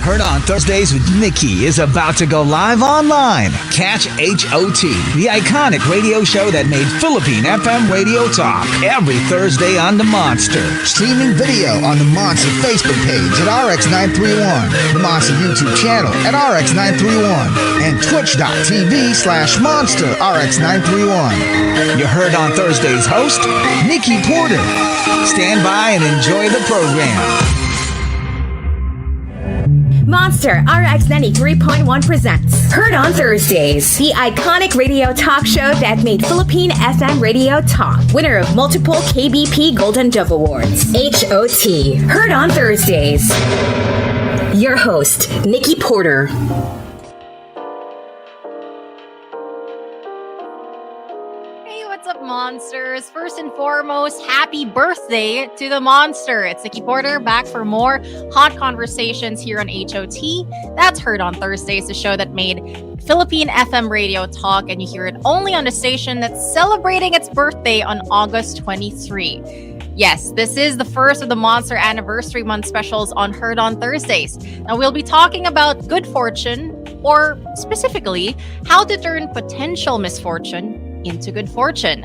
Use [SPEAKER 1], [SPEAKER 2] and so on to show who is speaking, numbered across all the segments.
[SPEAKER 1] Heard on Thursdays with NIKKI is about to go live online. Catch HOT, the iconic radio show that made Philippine FM radio talk, every Thursday on the Monster. Streaming video on the Monster Facebook page at RX931, the Monster YouTube channel at RX931, and twitch.tv/Monster RX931. You heard on Thursdays host, Nikki Porter. Stand by and enjoy the program.
[SPEAKER 2] Monster RX93.1 presents Heard on Thursdays, the iconic radio talk show that made Philippine FM radio talk. Winner of multiple KBP Golden Dove Awards. HOT. Heard on Thursdays. Your host, Nikki Porter.
[SPEAKER 3] Monsters. First and foremost, happy birthday to the Monster. It's Nikki Porter back for more hot conversations here on HOT. That's Heard on Thursdays, the show that made Philippine FM radio talk, and you hear it only on the station that's celebrating its birthday on August 23. Yes, this is the first of the Monster Anniversary Month specials on Heard on Thursdays. Now, we'll be talking about good fortune, or specifically, how to turn potential misfortune into good fortune.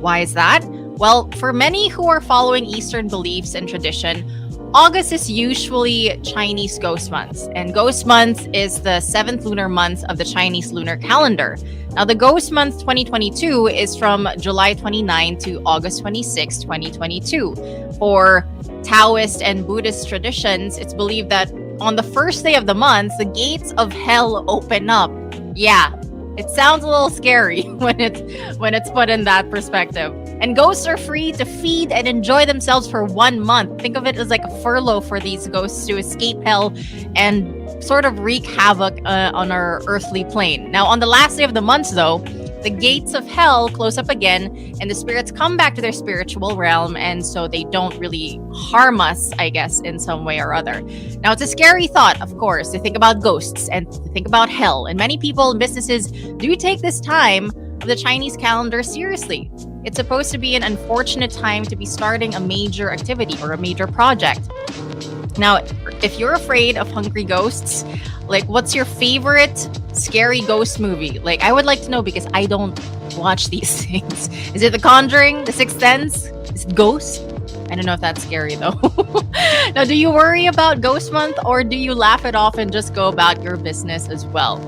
[SPEAKER 3] Why is that? Well, for many who are following Eastern beliefs and tradition, August is usually Chinese Ghost Month, and Ghost Month is the 7th lunar month of the Chinese lunar calendar. Now, the Ghost Month 2022 is from July 29 to August 26, 2022. For Taoist and Buddhist traditions, it's believed that on the first day of the month, the gates of hell open up. Yeah, it sounds a little scary when it's put in that perspective. And ghosts are free to feed and enjoy themselves for 1 month. Think of it as like a furlough for these ghosts to escape hell and sort of wreak havoc on our earthly plane. Now, on the last day of the month, though, the gates of hell close up again and the spirits come back to their spiritual realm, and so they don't really harm us, I guess, in some way or other. Now, it's a scary thought, of course, to think about ghosts and to think about hell, and many people and businesses do take this time of the Chinese calendar seriously. It's supposed to be an unfortunate time to be starting a major activity or a major project. Now, if you're afraid of hungry ghosts, like, what's your favorite scary ghost movie? Like, I would like to know, because I don't watch these things. Is it The Conjuring? The Sixth Sense? Is it Ghost? I don't know if that's scary, though. Now, do you worry about Ghost Month, or do you laugh it off and just go about your business as well?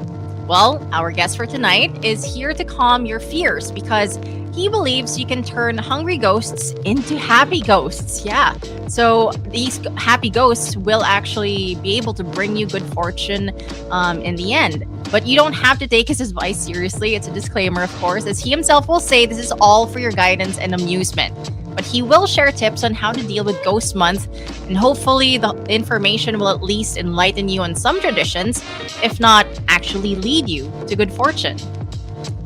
[SPEAKER 3] Well, our guest for tonight is here to calm your fears, because he believes you can turn hungry ghosts into happy ghosts. Yeah. So these happy ghosts will actually be able to bring you good fortune in the end. But you don't have to take his advice seriously. It's a disclaimer, of course, as he himself will say, this is all for your guidance and amusement. But he will share tips on how to deal with Ghost Month, and hopefully the information will at least enlighten you on some traditions, if not actually lead you to good fortune.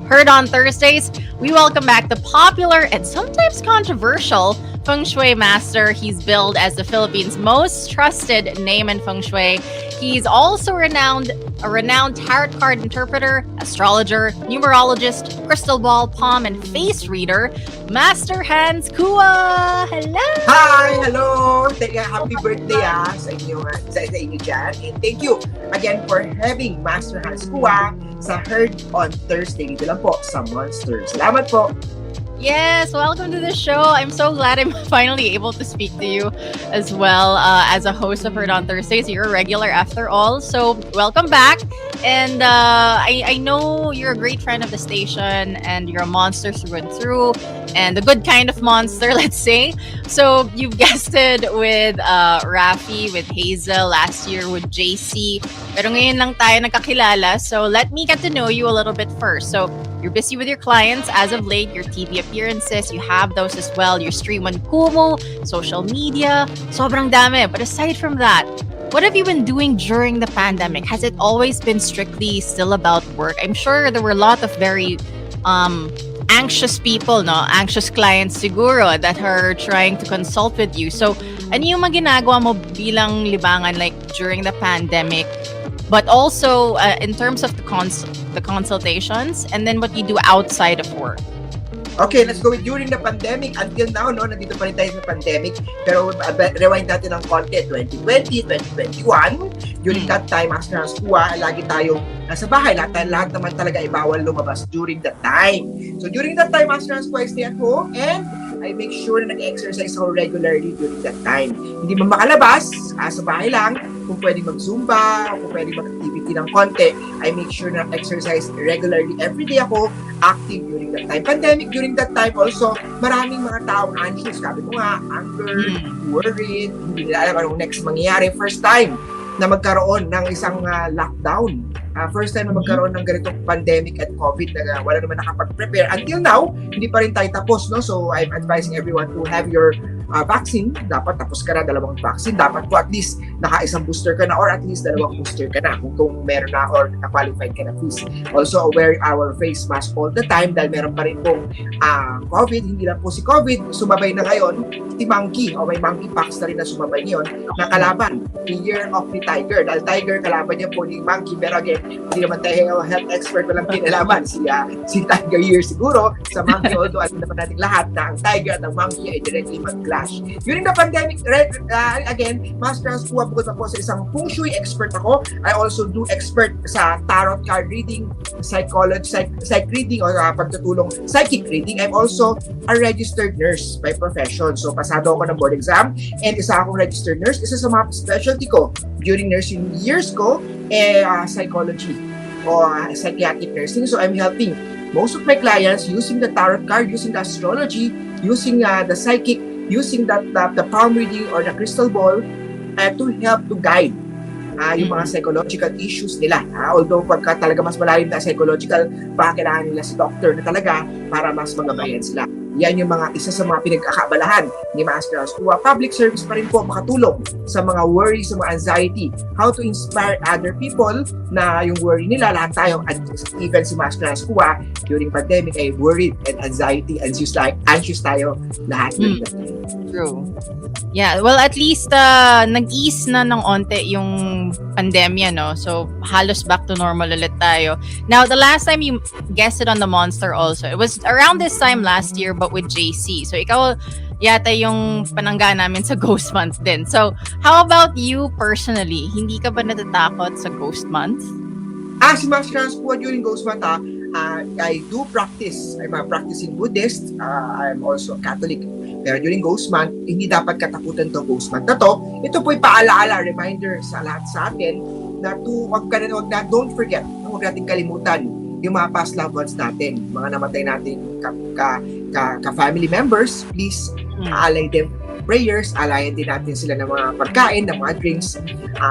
[SPEAKER 3] Heard on Thursdays, we welcome back the popular and sometimes controversial Feng Shui master. He's billed as the Philippines' most trusted name in Feng Shui. He's also a renowned tarot card interpreter, astrologer, numerologist, crystal ball, palm, and face reader, Master Hanz Cua. Hello!
[SPEAKER 4] Hi! Hello! Happy birthday sa inyo dyan. And thank you again for having Master Hanz Cua sa Heard on Thursday. Dito lang po sa Monster. Salamat po!
[SPEAKER 3] Yes, welcome to the show. I'm so glad I'm finally able to speak to you as well as a host of Heard on Thursdays. You're a regular after all, so welcome back. And I know you're a great friend of the station, and you're a monster through and through, and the good kind of monster, let's say. So you've guested with Rafi, with Hazel, last year with JC. Pero ngayon lang tayo nagkakilala, so let me get to know you a little bit first. So you're busy with your clients as of late, your TV appearances, you have those as well, your stream on Kumu, social media, sobrang dami. But aside from that, what have you been doing during the pandemic? Has it always been strictly still about work? I'm sure there were a lot of very anxious people, no? Anxious clients siguro that are trying to consult with you. So, ano yung mga ginagawa mo bilang libangan, like during the pandemic, but also in terms of the consultations, and then what you do outside of work?
[SPEAKER 4] Okay, let's go with during the pandemic. Until now, no, nandito pa rin tayo sa pandemic. Pero rewind natin ng konti, 2020, 2021. During that time, Master Hanz Cua, lagi tayo nasa bahay. Lahat naman talaga ay bawal lumabas during that time. So during that time, Master Hanz Cua, I stay at home and I make sure na nag-exercise ako regularly during that time. Hindi man makalabas, sa bahay lang. Kung pwedeng mag-zumba, kung pwedeng mag-activity ng konti, I make sure na exercise regularly. Everyday ako active during that time. Pandemic, during that time also, maraming mga taong anxious. Sabi mo nga, anger, worried, hindi nila alam anong next mangyayari. First time na magkaroon ng isang lockdown. First time na magkaroon ng ganitong pandemic at COVID na wala naman nakapag-prepare. Until now, hindi pa rin tayo tapos, no? So, I'm advising everyone to have your vaccine. Dapat tapos ka na, 2 vaccine. Dapat po at least naka-1 booster ka na or at least 2 booster ka na kung meron na or na-qualified ka na, please. Also, wear our face mask all the time dahil meron pa rin pong COVID. Hindi lang po si COVID. Sumabay na ngayon si Monkey o may monkeypox na rin na sumabay ngayon na kalaban. The year of the tiger. Dahil tiger, kalaban niya po ni Monkey. Pero again, hindi naman tayo health expert, walang kinalaman. Si Tiger Year siguro sa Monkey, although alam naman natin lahat na ang tiger at ang monkey ay directly mag-clash. During the pandemic, again, Master Hanz Cua, bukod pa po sa isang Feng Shui expert ako, I also do expert sa tarot card reading, psychology, psych reading, or pagtutulong psychic reading. I'm also a registered nurse by profession. So, pasado ako ng board exam and isa akong registered nurse. Isa sa mga specialty ko during nursing years ko, psychology or psychiatric nursing. So, I'm helping most of my clients using the tarot card, using the astrology, using the psychic, using the palm reading or the crystal ball to help to guide yung mga psychological issues nila. Although pagka talaga mas malalim na psychological, baka kailangan nila si doctor na talaga para mas magabayan sila. Yan yung isa sa mga pinagkakabalahan ni Master Hanz Cua. Public service pa rin po makatulong sa mga worry, sa mga anxiety. How to inspire other people na yung worry nila, lahat tayo, even si Master Hanz Cua, during pandemic ay worried and anxious tayo lahat.
[SPEAKER 3] True. Yeah, well, at least nag-ease na ng onte yung pandemya, no? So, halos back to normal ulit tayo. Now, the last time you guested on the Monster also, it was around this time last year, but with JC. So, ikaw yata yung panangga namin sa Ghost Month din. So, how about you personally? Hindi ka ba natatakot sa Ghost Month?
[SPEAKER 4] Si Master Hanz Cua during Ghost Month, I do practice. I'm a practicing Buddhist. I'm also Catholic. Pero during Ghost Month, hindi dapat katakutan to Ghost Month na to. Ito po'y paalaala, reminder sa lahat sa atin na don't forget, huwag natin kalimutan yung mga past loved ones natin, mga namatay natin ka-family members. Please, alay them prayers, alayan din natin sila ng mga pagkain, ng mga drinks,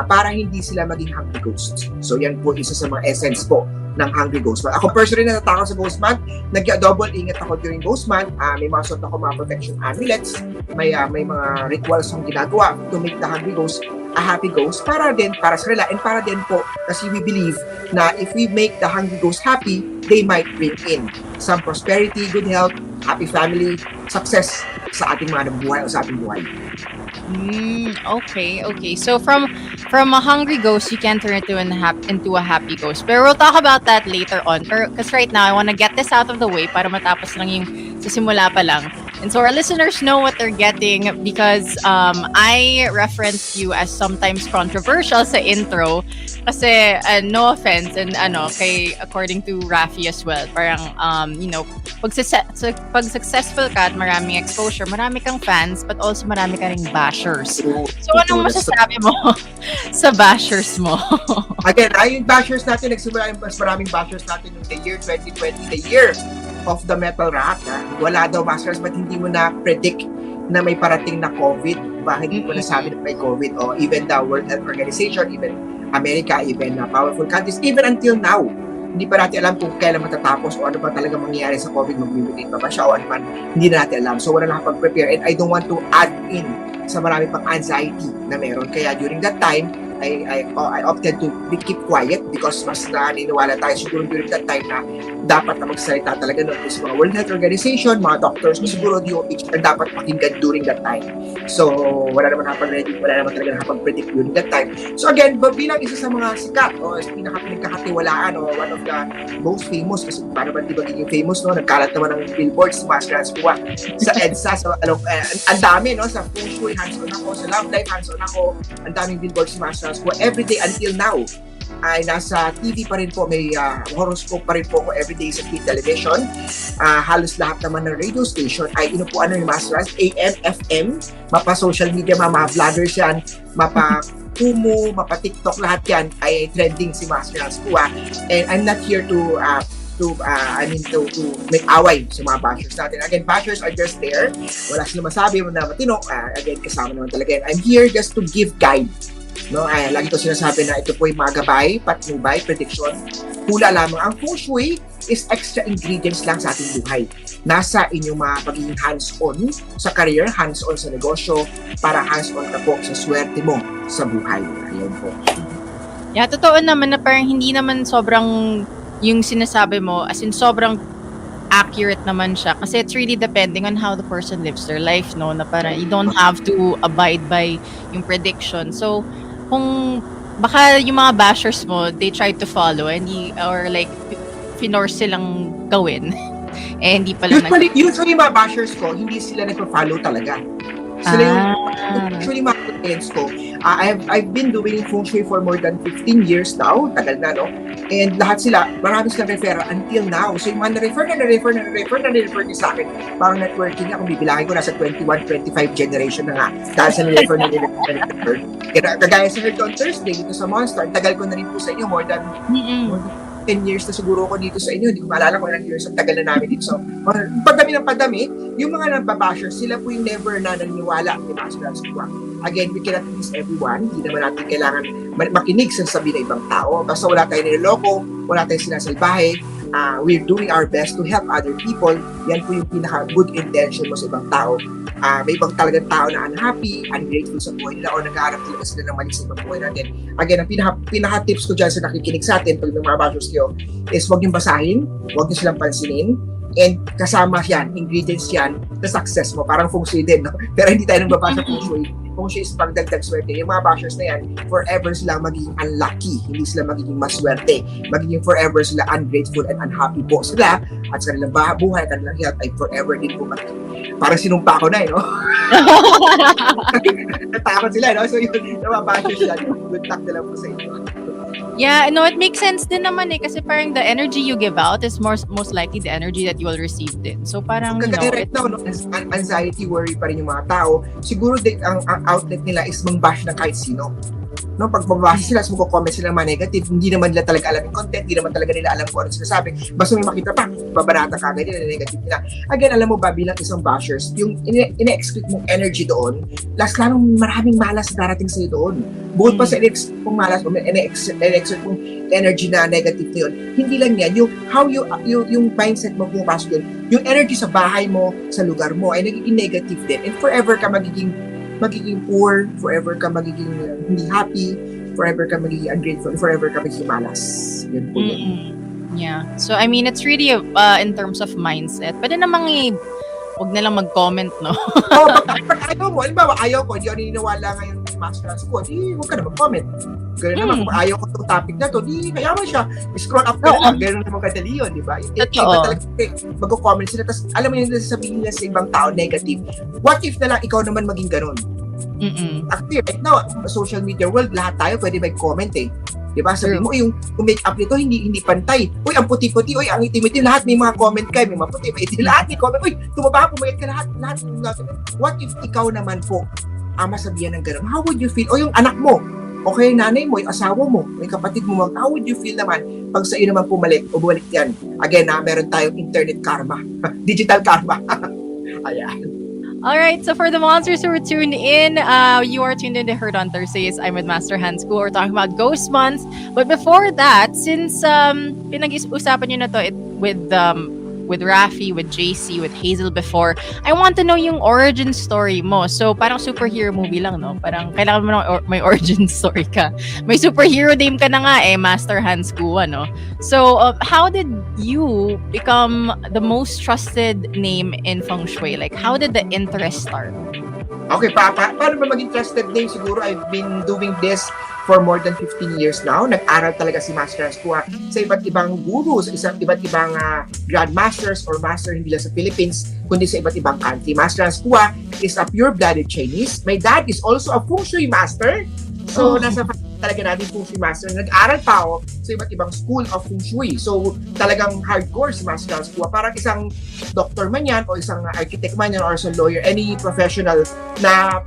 [SPEAKER 4] para hindi sila maging hungry ghosts. So yan po isa sa mga essence po ng Hungry Ghost Month. Ako personally natatakot sa Ghost Month. Nag-double ingat ako during Ghost Month. May mga suot ako mga protection amulets. May mga rituals akong ginagawa to make the Hungry Ghost a happy ghost para sa kanila and para din po kasi we believe na if we make the Hungry Ghost happy, they might bring in some prosperity, good health, happy family, success sa ating mga nabubuhay o sa ating buhay.
[SPEAKER 3] Okay. So from a hungry ghost, you can turn it into a happy ghost. But we'll talk about that later on. Because right now, I want to get this out of the way para matapos lang yung sa simula pa lang. And so our listeners know what they're getting because I referenced you as sometimes controversial sa intro. Kasi no offense and according to Rafi as well, parang pag successful ka at maraming exposure, marami kang fans but also marami ka ring bashers. So anong masasabi mo sa bashers mo?
[SPEAKER 4] Again, yung bashers natin, nagsimula yung mas maraming bashers natin yung the year 2020, the year of the metal rat. Wala daw bashers but hindi mo na predict na may parating na COVID. Bakit hindi mo nasabi na may COVID? O even the World Health Organization, even America, even powerful countries, even until now, hindi pa natin alam kung kailan matatapos o ano pa talaga mangyayari sa COVID, magbibigay pa ba siya o ano man, hindi na natin alam. So wala nakapag-prepare and I don't want to add in sa marami pang anxiety na meron. Kaya during that time, I opted to keep quiet because mas naniniwala tayo siguro during that time na dapat na magsalita talaga ng mga World Health Organization, mga doctors, siguro DOH na dapat pakinggan during that time. So, wala naman talaga nakapag-predict during that time. So again, bilang isa sa mga sikat o pinaka-pinagkakatiwalaan o one of the most famous, kasi paano ba di ba magiging famous, no? Nagkalat naman ng billboards si Master Hanz Cua sa EDSA. So, ang dami, no? Sa Feng Shui, hands-on ako. Sa Love Life, hands-on ako. Ang daming billboards si Master Hanz Cua. Everyday until now, ay nasa TV pa rin po. May horoscope pa rin po ako everyday sa television. Halos lahat naman ng radio station ay inupuan ng Master Hanz. AM, FM, mapa-social media, mapa-vloggers yan, mapa-Kumu, mapa-TikTok, lahat yan ay trending si Master Hanz Cua. And I'm not here to make away sa mga bashers natin. Again, bashers are just there. Wala sila masabi mo na matino. Again, kasama naman talaga. I'm here just to give guide. No, lagi ko sinasabi na ito po yung mga gabay, patnubay, prediction. Hula lamang. Ang Feng Shui is extra ingredients lang sa ating buhay. Nasa inyong mga pagiging hands-on sa career, hands-on sa negosyo, para hands-on ka po sa swerte mo sa buhay. Ayan po.
[SPEAKER 3] Yeah, totoo naman na parang hindi naman sobrang yung sinasabi mo, as in sobrang accurate naman siya. Kasi it's really depending on how the person lives their life, no? Na parang you don't have to abide by yung prediction. So, kung baka yung mga bashers mo, they try to follow or like, finorse silang gawin. Hindi pala
[SPEAKER 4] usually mga bashers ko, hindi sila nagpa-follow talaga. Sila yung usually mga clients ko. I've been doing Feng Shui for more than 15 years now. Tagal na, no? And lahat sila, marami silang referral until now. So yung mga na-refer niya sa akin, parang networking niya, kung bibilangin ko, nasa 21, 25 generation na nga. Dahil sa na-refer. Kagaya sa Heard on Thursday, dito sa Monster, tagal ko na rin po sa inyo, more than 10 years na siguro ko dito sa inyo. Hindi ko maalala kung ilang years ang tagal na namin dito. So, padami, yung mga nababashers, sila po yung never na naniniwala ni Master Hanz Cua. Again, we cannot please everyone. Hindi naman natin kailangan makinig sa sabi ng ibang tao. Basta wala tayong niloloko, wala tayong sinasalbahe. We're doing our best to help other people. Yan po yung pinaka-good intention mo sa ibang tao. May ibang talagang tao na unhappy, ungrateful sa buhay nila, o nag-aarap talaga sila ng mali sa ibang buhay natin. Again, ang pinaka-tips ko dyan sa nakikinig sa atin, pag may mga bashers kayo, is huwag niyong basahin, huwag niyo silang pansinin, and kasama yan, ingredients yan, sa success mo. Parang Feng Shui din, no? Pero hindi tayo nang babasa Feng Shui. Feng Shui is pagdagdag swerte. Yung mga bashers na yan, forever silang magiging unlucky. Hindi sila magiging maswerte. Magiging forever sila ungrateful and unhappy po sila. At sa kanilang buhay, kanilang health ay forever din po magiging. Parang sinumpa ko na, no? Natakot sila, no? So yun, yung mga bashers sila, good luck na lang po sa inyo.
[SPEAKER 3] Yeah, no, it makes sense din naman kasi parang the energy you give out is most likely the energy that you will receive din. So parang,
[SPEAKER 4] right now, no, anxiety, worry pa rin yung mga tao. Siguro ang outlet nila is mang-bash na kahit sino. No, pag mabasa sila, magko-comment sila ng mga negative, hindi naman nila talaga alam yung content, hindi naman talaga nila alam kung ano sinasabi. Basta may makita pa, babarata ka agad nila, negative nila. Again, alam mo ba, bilang isang bashers, yung ine-excrete mong energy doon, lalong maraming malas darating sa'yo doon. Bukod pa sa ine-excrete mong malas, ine-excrete mong energy na negative na yun, hindi lang yan, yung mindset mo pumapasok yun, yung energy sa bahay mo, sa lugar mo, ay nagiging negative din. And forever ka magiging poor, forever ka magiging hindi happy, forever ka magiging ungrateful, forever ka magiging malas. Yan po yun.
[SPEAKER 3] Yeah. So, I mean, it's really in terms of mindset. Pwede namang huwag na lang mag-comment, no?
[SPEAKER 4] Pag ayaw mo, halimbawa, ayaw ko, hindi ako naniniwala ngayon sa Master Hanz Cua, di huwag ka na mag-comment. Ganun naman, kung ayaw ko itong topic na to, di kaya mo siya, scroll up ka lang, ganun naman kadali yun, di ba? Iba talaga, mag-comment sila, tapos alam mo yung sasabihin nila sa ibang tao, negative. What if na lang ikaw naman maging ganun? Actually, right now, social media world, lahat tayo pwede mag-comment Diba? Sabi mo, yung make-up nito, hindi pantay. Uy, ang puti-puti, uy, ang itim-itim, lahat may mga comment kayo, may mga puti, may itim, lahat may comment. Uy, tumaba, pumayat ka, lahat. What if ikaw naman po, masabihan ng gano'n? How would you feel? O yung anak mo, okay, nanay mo, yung asawa mo, yung kapatid mo, how would you feel naman pag sa iyo naman bumalik yan? Again, meron tayong internet karma, digital karma. Ayan.
[SPEAKER 3] All right, so for the monsters who are tuned in, you are tuned in to Heard on Thursdays. I'm with Master Hanz Cua. We're talking about Ghost Month. But before that, since pinag-usapan nyo na to with with Rafi, with JC, with Hazel before. I want to know yung origin story mo. So, parang superhero movie lang, no? Parang kailangan mo may origin story ka. May superhero name ka na nga Master Hanz Cua, no? So, how did you become the most trusted name in Feng Shui? Like, how did the interest start?
[SPEAKER 4] Okay, paano ba maging trusted name? Siguro I've been doing this for more than 15 years now. Nag-aral talaga si Master Hanz Cua sa iba't ibang gurus, iba't ibang grandmasters or master hindi lang sa Philippines, kundi sa iba't ibang country. Master Hanz Cua is a pure-blooded Chinese. My dad is also a Feng Shui master. So, nasa talaga natin Feng Shui master. Nag-aral pa ako sa iba't ibang school of Feng Shui. So, talagang hardcore si Master Hanz Cua. Parang isang doctor man yan o isang architect man yan or isang lawyer, any professional na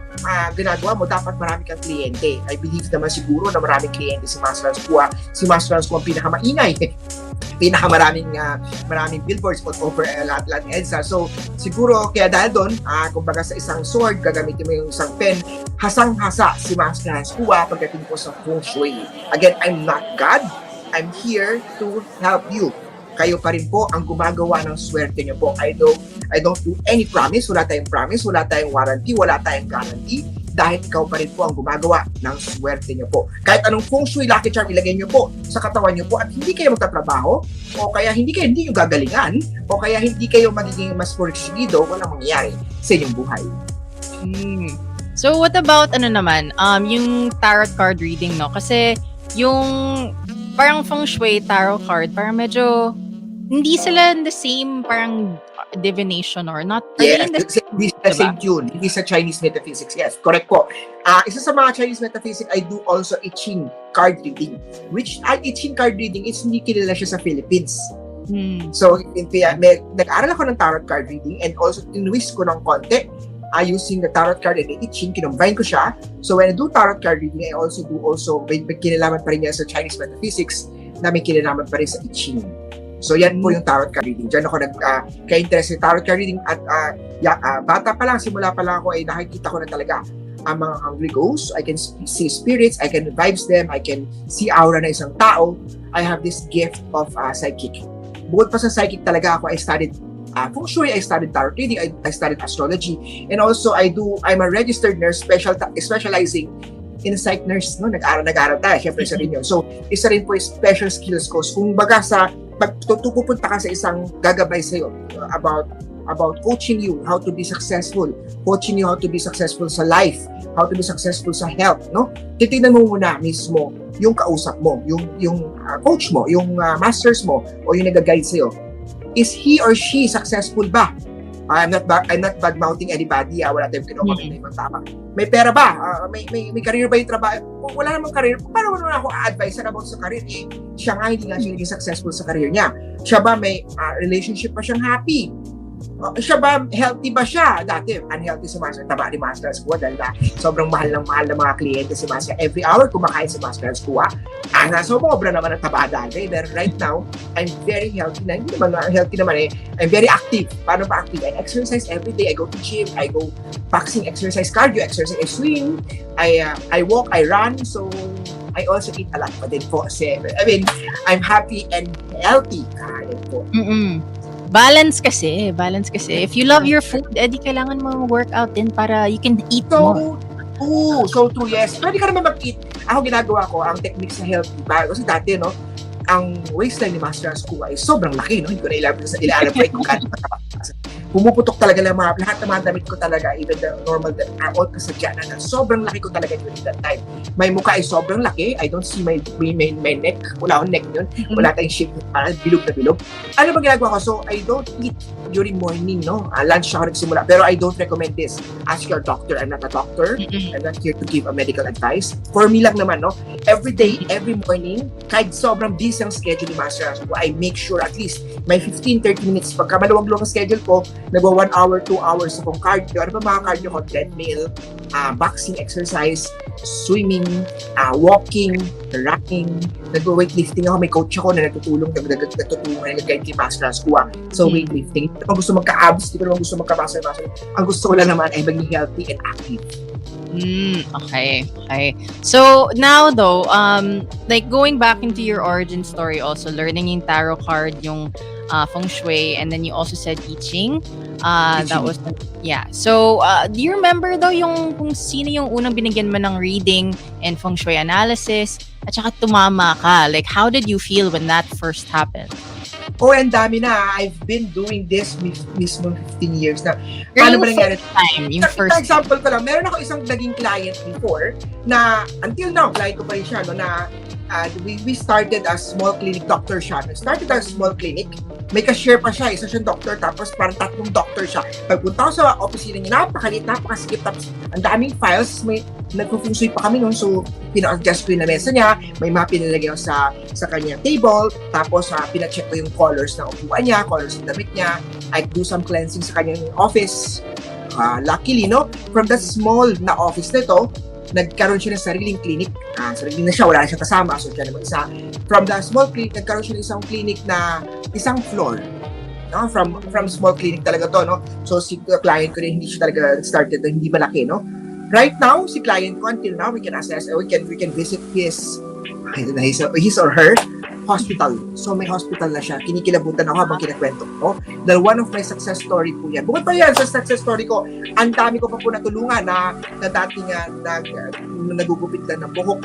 [SPEAKER 4] ginagawa mo, dapat marami kang kliyente. I believe naman siguro na maraming kliyente si Master Hanz Cua. Si Master Hanz Cua ang pinakamaingay. Maraming billboards all over lahat EDSA. So, siguro, kaya dahil doon, kumbaga sa isang sword, gagamitin mo yung isang pen, hasang-hasa si Master Hanz Cua pagdating po sa Feng Shui. Again, I'm not God. I'm here to help you. Kayo pa rin po ang gumagawa ng swerte niyo po. I don't do any promise. Wala tayong promise, wala tayong warranty, wala tayong guarantee. Dahil ikaw pa rin po ang gumagawa ng swerte niyo po. Kahit anong Feng Shui lucky charm ilagay niyo po sa katawan niyo po at hindi kayo magtatrabaho, o kaya hindi niyo gagalingan, o kaya hindi kayo magiging mas porsigido, walang mangyayari sa inyong buhay.
[SPEAKER 3] So, what about, yung tarot card reading, no? Kasi, yung parang Feng Shui tarot card, parang medyo, hindi sila the same, parang divination or not.
[SPEAKER 4] Yes, hindi sa same tune. Hindi sa Chinese metaphysics. Yes, correct po. Isa sa mga Chinese metaphysics, I do also I Ching card reading. Which, I Ching card reading, it's hindi kilala siya sa Philippines. So, nag-aral ako ng tarot card reading and also tinwist ko ng konti using the tarot card and I Ching, kinumbine ko siya. So, when I do tarot card reading, I also may kinalaman pa rin niya sa Chinese metaphysics na may kinalaman pa rin sa I Ching. So, yan po yung tarot card reading. Diyan ako nagka-interest sa tarot card reading at bata pa lang, simula pa lang ako ay nakikita ko na talaga ang mga hungry ghosts. I can see spirits, I can vibes them, I can see aura na isang tao. I have this gift of psychic. Bukod pa sa psychic talaga ako, I studied Feng Shui, I studied tarot reading, I studied astrology, and also I'm a registered nurse specializing in a psych nurse, no? Nag-aral tayo, syempre isa rin yun. So, isa rin po yung special skills ko. Kung baga pag pupunta ka sa isang gagabay sa'yo about coaching you how to be successful, coaching you how to be successful sa life, how to be successful sa health, no? Titignan mo muna mismo yung kausap mo, yung coach mo, yung masters mo, o yung nag-guide sa'yo. Is he or she successful ba? I'm not bad-mouthing anybody. Wala tayong kinukomment na ibang tama. May pera ba? May career ba yung trabaho? Kung wala namang career, paano naman ako advisor about sa career? Siya nga, hindi nga siya naging successful sa career niya. Siya ba may relationship pa siyang happy? Siya ba, healthy ba siya? Dati, unhealthy si Master. Taba ni Master Cua dahil sobrang mahal ng mga kliyente si Master. Every hour, kumakain si Master Cua. Sobra naman ang taba dati. But right now, I'm very healthy na. Hindi naman healthy naman I'm very active. Paano ba active? I exercise every day. I go to gym. I go boxing, exercise, cardio, exercise. I swim. I walk, I run. So, I also eat a lot pa din po. I'm happy and healthy. Yan po.
[SPEAKER 3] Balance kasi. If you love your food, edi kailangan mo workout din para you can eat more.
[SPEAKER 4] So true, yes. Pwede ka naman mag-eat. Ako ginagawa ko, ang technique sa healthy. Kasi dati, no, ang waistline ni Master Hanz Cua ay sobrang laki, no? Hindi ko na elaborate kung kano. Pumuputok talaga lang lahat ng mga damit ko talaga, even the normal, all kasadya na sobrang laki ko talaga during that time. My mukha ay sobrang laki. I don't see my neck. Wala akong neck yun. Wala tayong shape. Bilog na bilog. Ano ba ginagawa ko? So, I don't eat during morning, no? Lunch ako nagsimula. Pero I don't recommend this. Ask your doctor. I'm not a doctor. I'm not here to give a medical advice. For me lang naman, no? Every day, every morning, kahit sobrang busy ang schedule ni Master Hanz Cua, I make sure at least may 15-30 minutes. Pagka maluwag-luwag ang schedule ko, nagwa 1 hour, 2 hours akong cardio. Ano ba mga cardio ko? Treadmill, boxing exercise, swimming, walking, running, nag-weightlifting ako. May coach ako na nagtutulong nag-guide kay Master Hanz Cua. So, weightlifting. Hindi ko naman gusto magka-abs, hindi ko naman gusto magka-muscle. Ang gusto ko lang naman ay maging healthy and active.
[SPEAKER 3] Okay. So now though, like going back into your origin story also, learning yung tarot card, yung Feng Shui, and then you also said I Ching. That was, yeah. So, do you remember though kung sino yung unang binigyan mo ng reading and Feng Shui analysis? At saka tumama ka. Like, how did you feel when that first happened?
[SPEAKER 4] Oh, ang dami na. I've been doing this mismo 15 years na.
[SPEAKER 3] Paano ba nangyari?
[SPEAKER 4] Example ko lang, meron ako isang naging client before na until now, client ko pa rin siya, no, na we started as small clinic doctor siya. Started as small clinic. May cashier pa siya, isa siyang doctor, tapos parang 3 doctor siya. Pagpunta ko sa opisina niya, napakalit, napakasikip, tapos ang daming files, may nag-Feng Shui pa kami noon, so pina-adjust ko yung mesa niya, may mga pinalagay ko sa kanyang table, tapos pina-check ko yung colors ng upuan niya, colors ng damit niya, I do some cleansing sa kanyang office. Luckily, no, from that small na office na ito, nagkaroon siya ng sariling clinic. Sariling na siya, wala siya kasama, so siya naman isa. From the small clinic, nagkaroon siya ng isang clinic na isang floor. No? From small clinic talaga to, no? So si client ko rin, hindi siya talaga started, hindi malaki, no? Right now, si client ko, until now, we can assess, we can visit his or her hospital. So may hospital na siya. Kinikilabutan ako habang kinakwento ko. Dahil one of my success story po yan. Bukod pa yan sa success story ko, ang dami ko pa po natulungan na dati nga nagugupit lang ng buhok.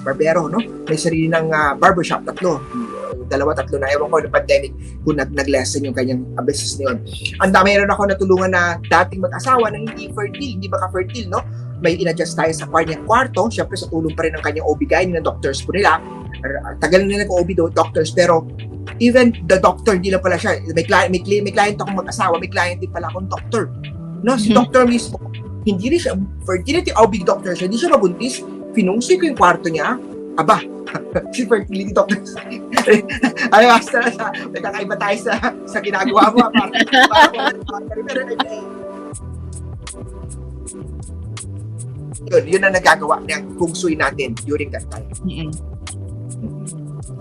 [SPEAKER 4] Barbero, no? May sarili ng barbershop, 2, 3 na. Ewan ko na pandemic kung nag-lessen yung kanyang business na yun. Ang dami rin ako natulungan na dating mag-asawa na hindi fertile, hindi baka-fertile, no? May in-adjust tayo sa kanyang kwarto. Siyempre, sa tulong pa rin ng kanyang OB-GYN ng doctors po nila. Tagal na nag-OB doctors, pero even the doctor, hindi lang pala siya. May client akong mag-asawa, may client din pala akong doctor. No? Si doctor mismo, hindi rin siya, fertility OB doctor siya, hindi siya mabuntis. Finungsoy ko yung kwarto niya. Aba, si fertility doctor. Ay, basta na may kakaiba tayo sa ginagawa mo. Yun ang nagagawa ng Feng Shui natin during that time.
[SPEAKER 3] Mm-hmm.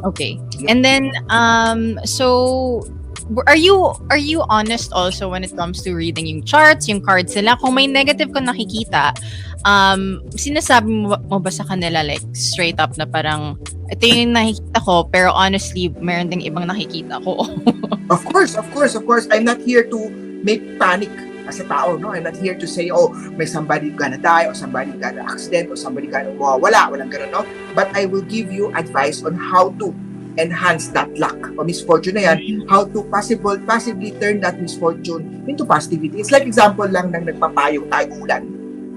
[SPEAKER 3] Okay. And then, so, are you honest also when it comes to reading yung charts, yung cards nila? Kung may negative ka nakikita, sinasabi mo ba sa kanila like straight up na parang ito yung nakikita ko, pero honestly, meron ding ibang nakikita ko?
[SPEAKER 4] Of course. I'm not here to make panic as a tao, no? I'm not here to say, oh, may somebody gonna die, or somebody gonna accident, or somebody gonna walang ganun, no? But I will give you advice on how to enhance that luck o misfortune na yan, how to possibly turn that misfortune into positivity. It's like example lang ng nagpapayong tayo ulan.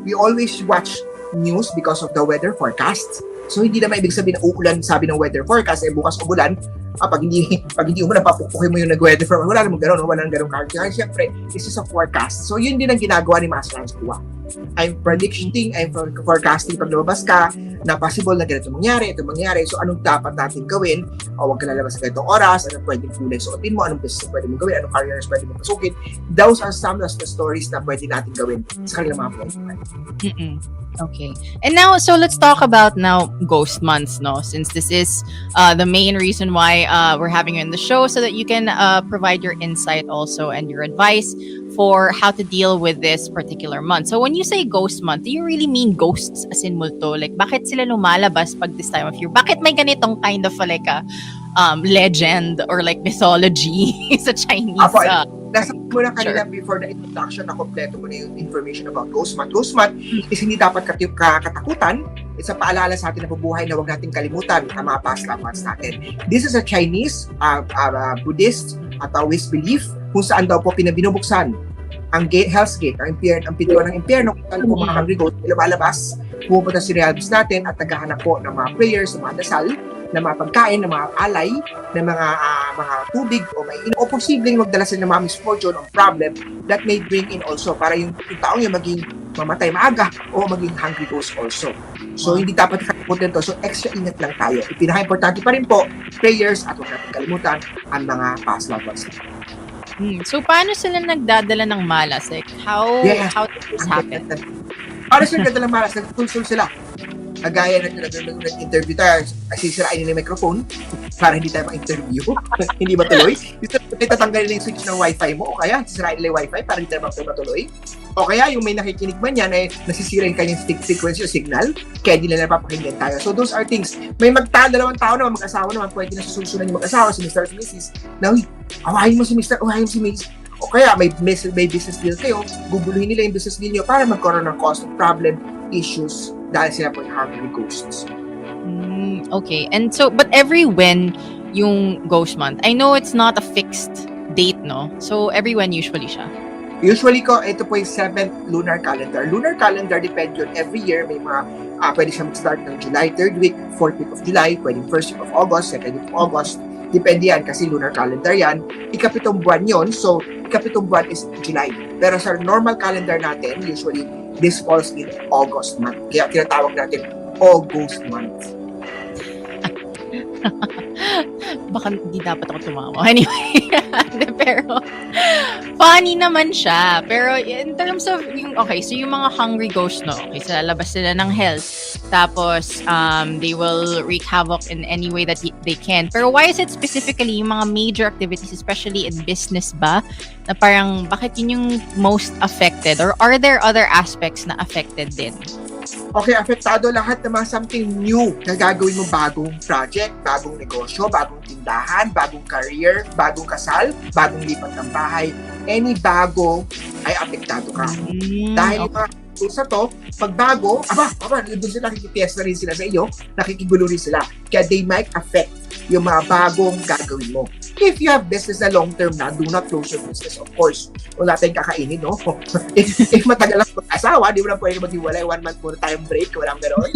[SPEAKER 4] We always watch news because of the weather forecast. So hindi naman ibig sabihin na uulan sabi ng weather forecast, bukas umulan. Pag hindi umulan, papupukin mo yung nag-weather forecast. Wala namang gano'n, wala namang gano'n. Kaya siyempre, this is a forecast. So yun din ang ginagawa ni Master Hanz Cua. I'm predicting, I'm forecasting pag lumabas ka, na possible na ganito mangyari. So anong dapat natin gawin? O huwag ka lalabas sa ganitong oras, anong pwedeng kulay suotin mo, anong business pwede mong gawin, anong careers pwede mong pasukin. Those are some of the stories na pwede natin gawin sa kanilang mga buhay.
[SPEAKER 3] Okay. And now, so let's talk about now ghost months, no? Since this is the main reason why we're having you in the show, so that you can provide your insight also and your advice for how to deal with this particular month. So when you say ghost month, do you really mean ghosts as in multo? Like, bakit sila lumalabas pag this time of year? Bakit may ganitong kind of like a legend or like mythology sa Chinese?
[SPEAKER 4] Nasa mo na kanila before the introduction na kompleto mo na yung information about ghost month. Ghost month is hindi dapat katakutan. It's a paalala sa atin na bubuhay na huwag natin kalimutan ang mga past loved ones natin. This is a Chinese, Buddhist at Taoist belief kung saan daw po binubuksan ang Hell's Gate, ang pintuan ng impyerno, kung saan po mga hungry ghosts lumalabas, pumupunta si realms natin at naghahanap po ng mga prayers, ng mga dasal, ng mga pagkain, ng mga alay, ng mga tubig, o posibleng magdala sila ng mga misfortune o problem that may bring in also para yung taong yung maging mamatay maaga o maging hungry ghost also. So, hindi dapat kalimutan to. So, extra ingat lang tayo. Pinaka-importante pa rin po, prayers at huwag natin kalimutan ang mga past loved ones.
[SPEAKER 3] So, paano sila nagdadala ng malas? Like, how did this happen?
[SPEAKER 4] Paano sila nagdadala ng malas? Nag-consult sila. Kagaya nag-interview tayo, sisirain nila yung microphone para hindi tayo ma-interview. Hindi ba tuloy? tatanggalin nila yung switch ng wifi mo, o kaya sisirain nila yung wifi para hindi na matuloy. O kaya yung may nakikinig man yan ay nasisira yung kanyang frequency o signal, kaya di nila napapakinggan tayo. So those are things. May dalawang tao naman, mag-asawa naman, pwede na susunod yung mag-asawa, si Mr. at si Mrs. Na, awahin mo si Mr., awahin mo si Mrs. O kaya may business deal kayo, guguluhin nila yung business deal nyo para magkaroon ng cost problem, issues, dahil sila po yung hungry ghosts.
[SPEAKER 3] Okay. And so, but every when yung ghost month, I know it's not a fixed date, no? So, every when usually siya?
[SPEAKER 4] Usually ko, ito po yung 7th lunar calendar. Lunar calendar, depende yun. Every year, may mga, pwede siya mag-start ng July 3rd week, 4th week of July, pwede 1st week of August, 2nd week of August. Depende yan, kasi lunar calendar yan. Ikapitong buwan yun, so ikapitong buwan is July. Pero sa normal calendar natin, usually, this falls in August month. Kaya tinatawag natin August month.
[SPEAKER 3] Baka hindi dapat ako tumawa. Anyway, pero funny naman siya. Pero in terms of yung, okay, so yung mga hungry ghosts, no? Okay, so lalabas sila ng health. Tapos, they will wreak havoc in any way that they can. Pero why is it specifically yung mga major activities, especially in business ba? Na parang, bakit yun yung most affected? Or are there other aspects na affected din?
[SPEAKER 4] Okay, apektado lahat ng mga something new na gagawin mo, bagong project, bagong negosyo, bagong tindahan, bagong career, bagong kasal, bagong lipat ng bahay. Any bago ay apektado ka. Dahil yung mga sa to, pag bago, doon sila nakikipiyesta rin sila sa iyo, nakikigulo rin sila. Kaya they might affect yung mga bagong gagawin mo. If you have business na long-term na, do not close your business, of course. Wala tayong kakainin, no? if matagal lang mag-asawa, di mo na pwede maghiwalay, 1 month muna tayong break, walang gano'n.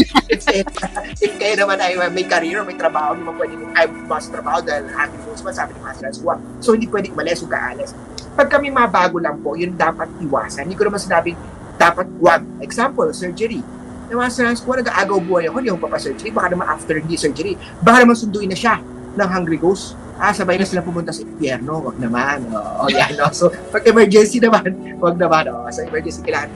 [SPEAKER 4] if kayo naman ay may career, may trabaho, di mo pwede mag-bus trabaho dahil happy moves man, sabi ni Master Hanz Cua. So, hindi pwede malis o kaalis. Pag kami mga bago lang po, yun dapat iwasan. Hindi ko naman sinabing dapat wag. Example, surgery. Yung Master Hanz Cua, nag-aagaw buhay ako, hindi ako papasurgery. Baka naman after the surgery, baka naman sunduin na siya ng hungry ghost. Sabay na sila pumunta sa impyerno. Wag naman. Yan, no? So, pag emergency naman, wag naman. Sa emergency, kailangan.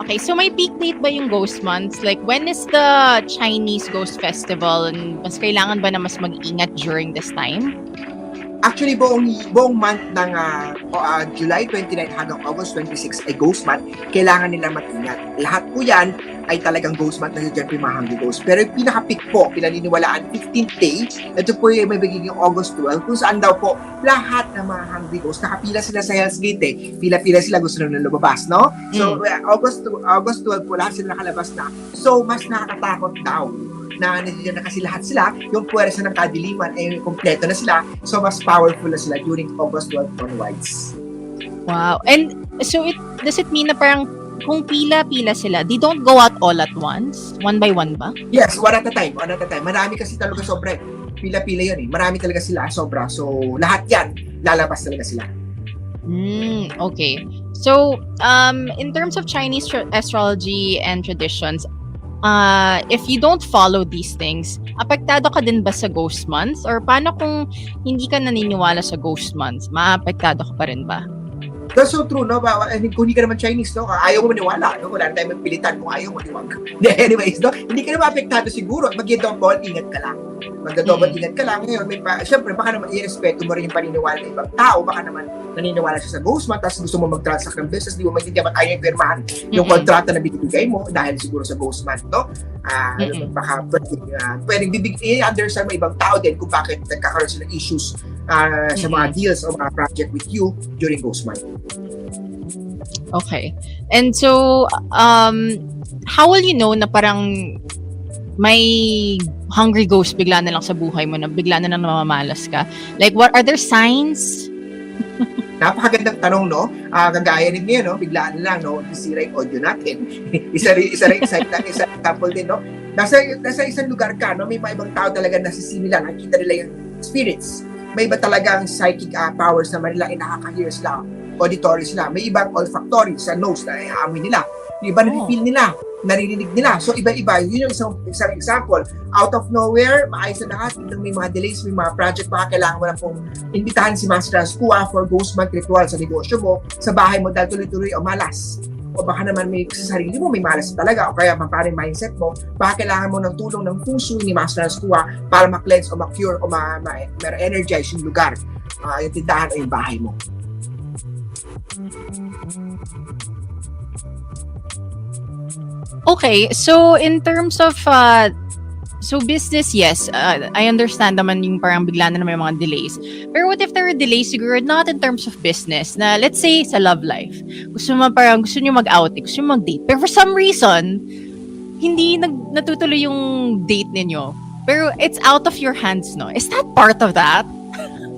[SPEAKER 3] Okay, so may peak date ba yung ghost months? Like, when is the Chinese Ghost Festival? And mas kailangan ba na mas mag-ingat during this time?
[SPEAKER 4] Actually, buong month ng July 29 hanggang August 26 ay ghost month, kailangan nila mag-ingat. Lahat po yan ay talagang ghost month na dyan po yung mga hungry ghost. Pero yung pinaka-peak po, pinaniniwalaan, 15th day, ito po yung may magiging August 12, kung saan daw po lahat ng mga hungry ghost, nakapila sila sa Hell's Gate pila-pila sila, gusto na lumabas, no? So, August 12 po, lahat sila nakalabas na. So, mas nakakatakot daw na nandiyan na kasi lahat sila, yung puwersa ng kadiliman ay kompleto na sila, so mas powerful na sila during August 12 onwards.
[SPEAKER 3] Wow. And so does it mean na parang kung pila-pila sila, they don't go out all at once? One by one ba?
[SPEAKER 4] Yes, one at a time. Marami kasi talaga sobra. Pila-pila yun eh. Marami talaga sila sobra. So, lahat yan, lalabas talaga sila.
[SPEAKER 3] Okay. So, in terms of Chinese astrology and traditions, if you don't follow these things, apektado ka din ba sa ghost months? Or paano kung hindi ka naniniwala sa ghost months? Maapektado ka pa rin ba?
[SPEAKER 4] That's so true, no? Kung hindi ka naman Chinese, no? Ayaw mo maniwala, no? Wala na tayong magpilitan kung ayaw mo, iwag. Anyways, no? Hindi ka naman apektado siguro. Mag-double ingat ka lang. Mag-double ingat ka lang. Ngayon, syempre, baka naman i-respeto mo rin yung paniniwala ng ibang tao. Baka naman naniniwala siya sa ghost month, tapos gusto mo mag-transact ng business, di mo maintindihan ba't ayaw yung pirmahan yung kontrata na binibigay mo dahil siguro sa ghost month, no? Baka pwedeng i-understand mo ibang tao din kung bakit nagkakaroon sila issues sa mga deals o mga project with you during ghost month.
[SPEAKER 3] Okay. And so, how will you know na parang may hungry ghost bigla na lang sa buhay mo, na bigla na lang namamalas ka? Like, what are there signs?
[SPEAKER 4] Napakagandang tanong, no? Kagaya rin niya, no? Biglaan lang, no? Isira yung audio natin. isa rin example din, no? Nasa isang lugar ka, no? May mga ibang tao talaga nasisimila, nakikita nila yung spirits. May iba talagang psychic powers na manila, nakaka-hear sila, auditory sila. May ibang olfactory sa nose na amoy nila. Yung iba na-feel nila, naririnig nila. So, iba-iba. Yun yung isang example. Out of nowhere, maayos na lahat. May mga delays, may mga project, baka kailangan mo na pong imbitahan si Master Hanz Cua for ghost month ritual sa negosyo mo, sa bahay mo, dahil tuloy-tuloy o malas. O baka naman may sa sarili mo, may malas talaga. O kaya maparin mindset mo, baka kailangan mo ng tulong ng Feng Shui ni Master Hanz Cua para ma-cleanse o ma-cure o ma-energize yung lugar. yung tindahan o yung bahay mo.
[SPEAKER 3] Okay, so in terms of so business, yes, I understand naman yung parang bigla na may mga delays. Pero what if there are delays siguro not in terms of business, na let's say sa love life. Gusto nyo mag-outing, gusto nyo mag-date. Pero for some reason, hindi natutuloy yung date ninyo. Pero it's out of your hands, no? Is that part of that?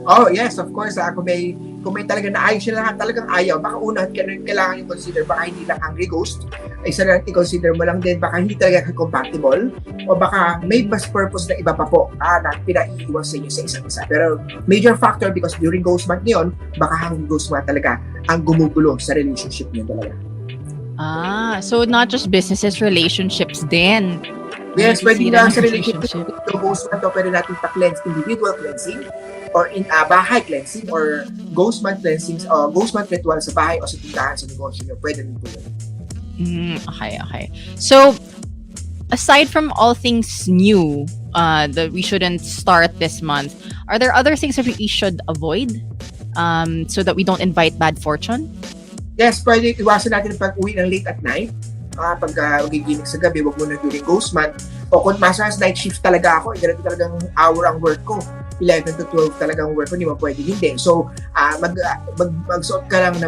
[SPEAKER 4] Oh, yes, of course. Kung may talagang naayos siya lang, talagang ayaw, baka una, kailangan yung consider, baka hindi lang hungry ghost, isa lang i-consider mo lang din, baka hindi talaga compatible, o baka may mas purpose na iba pa po, na pinaiiwas sa inyo sa isa't isa. Pero major factor, because during ghost month ngayon, baka hungry ghost month talaga ang gumugulo sa relationship niyo talaga.
[SPEAKER 3] So not just businesses, relationships din.
[SPEAKER 4] Yes, pwede na sa relationship. Ito, ghost month, pwede natin pa-cleanse, individual cleansing, or in bahay cleansing, or ghost month cleansings, o ghost month ritual sa bahay o sa tindahan sa negosyo nyo, pwede rin po yun.
[SPEAKER 3] Okay. So, aside from all things new that we shouldn't start this month, are there other things that we should avoid so that we don't invite bad fortune?
[SPEAKER 4] Yes, pwede iwasan natin pag-uwi ng late at night. Pag magiginig sa gabi, wag muna during ghost month. O kung nasa night shift talaga ako, ganito talagang hour ang work ko. 11 to 12 talagang work ko, hindi mo pwede hindi. So, magsuot ka lang ng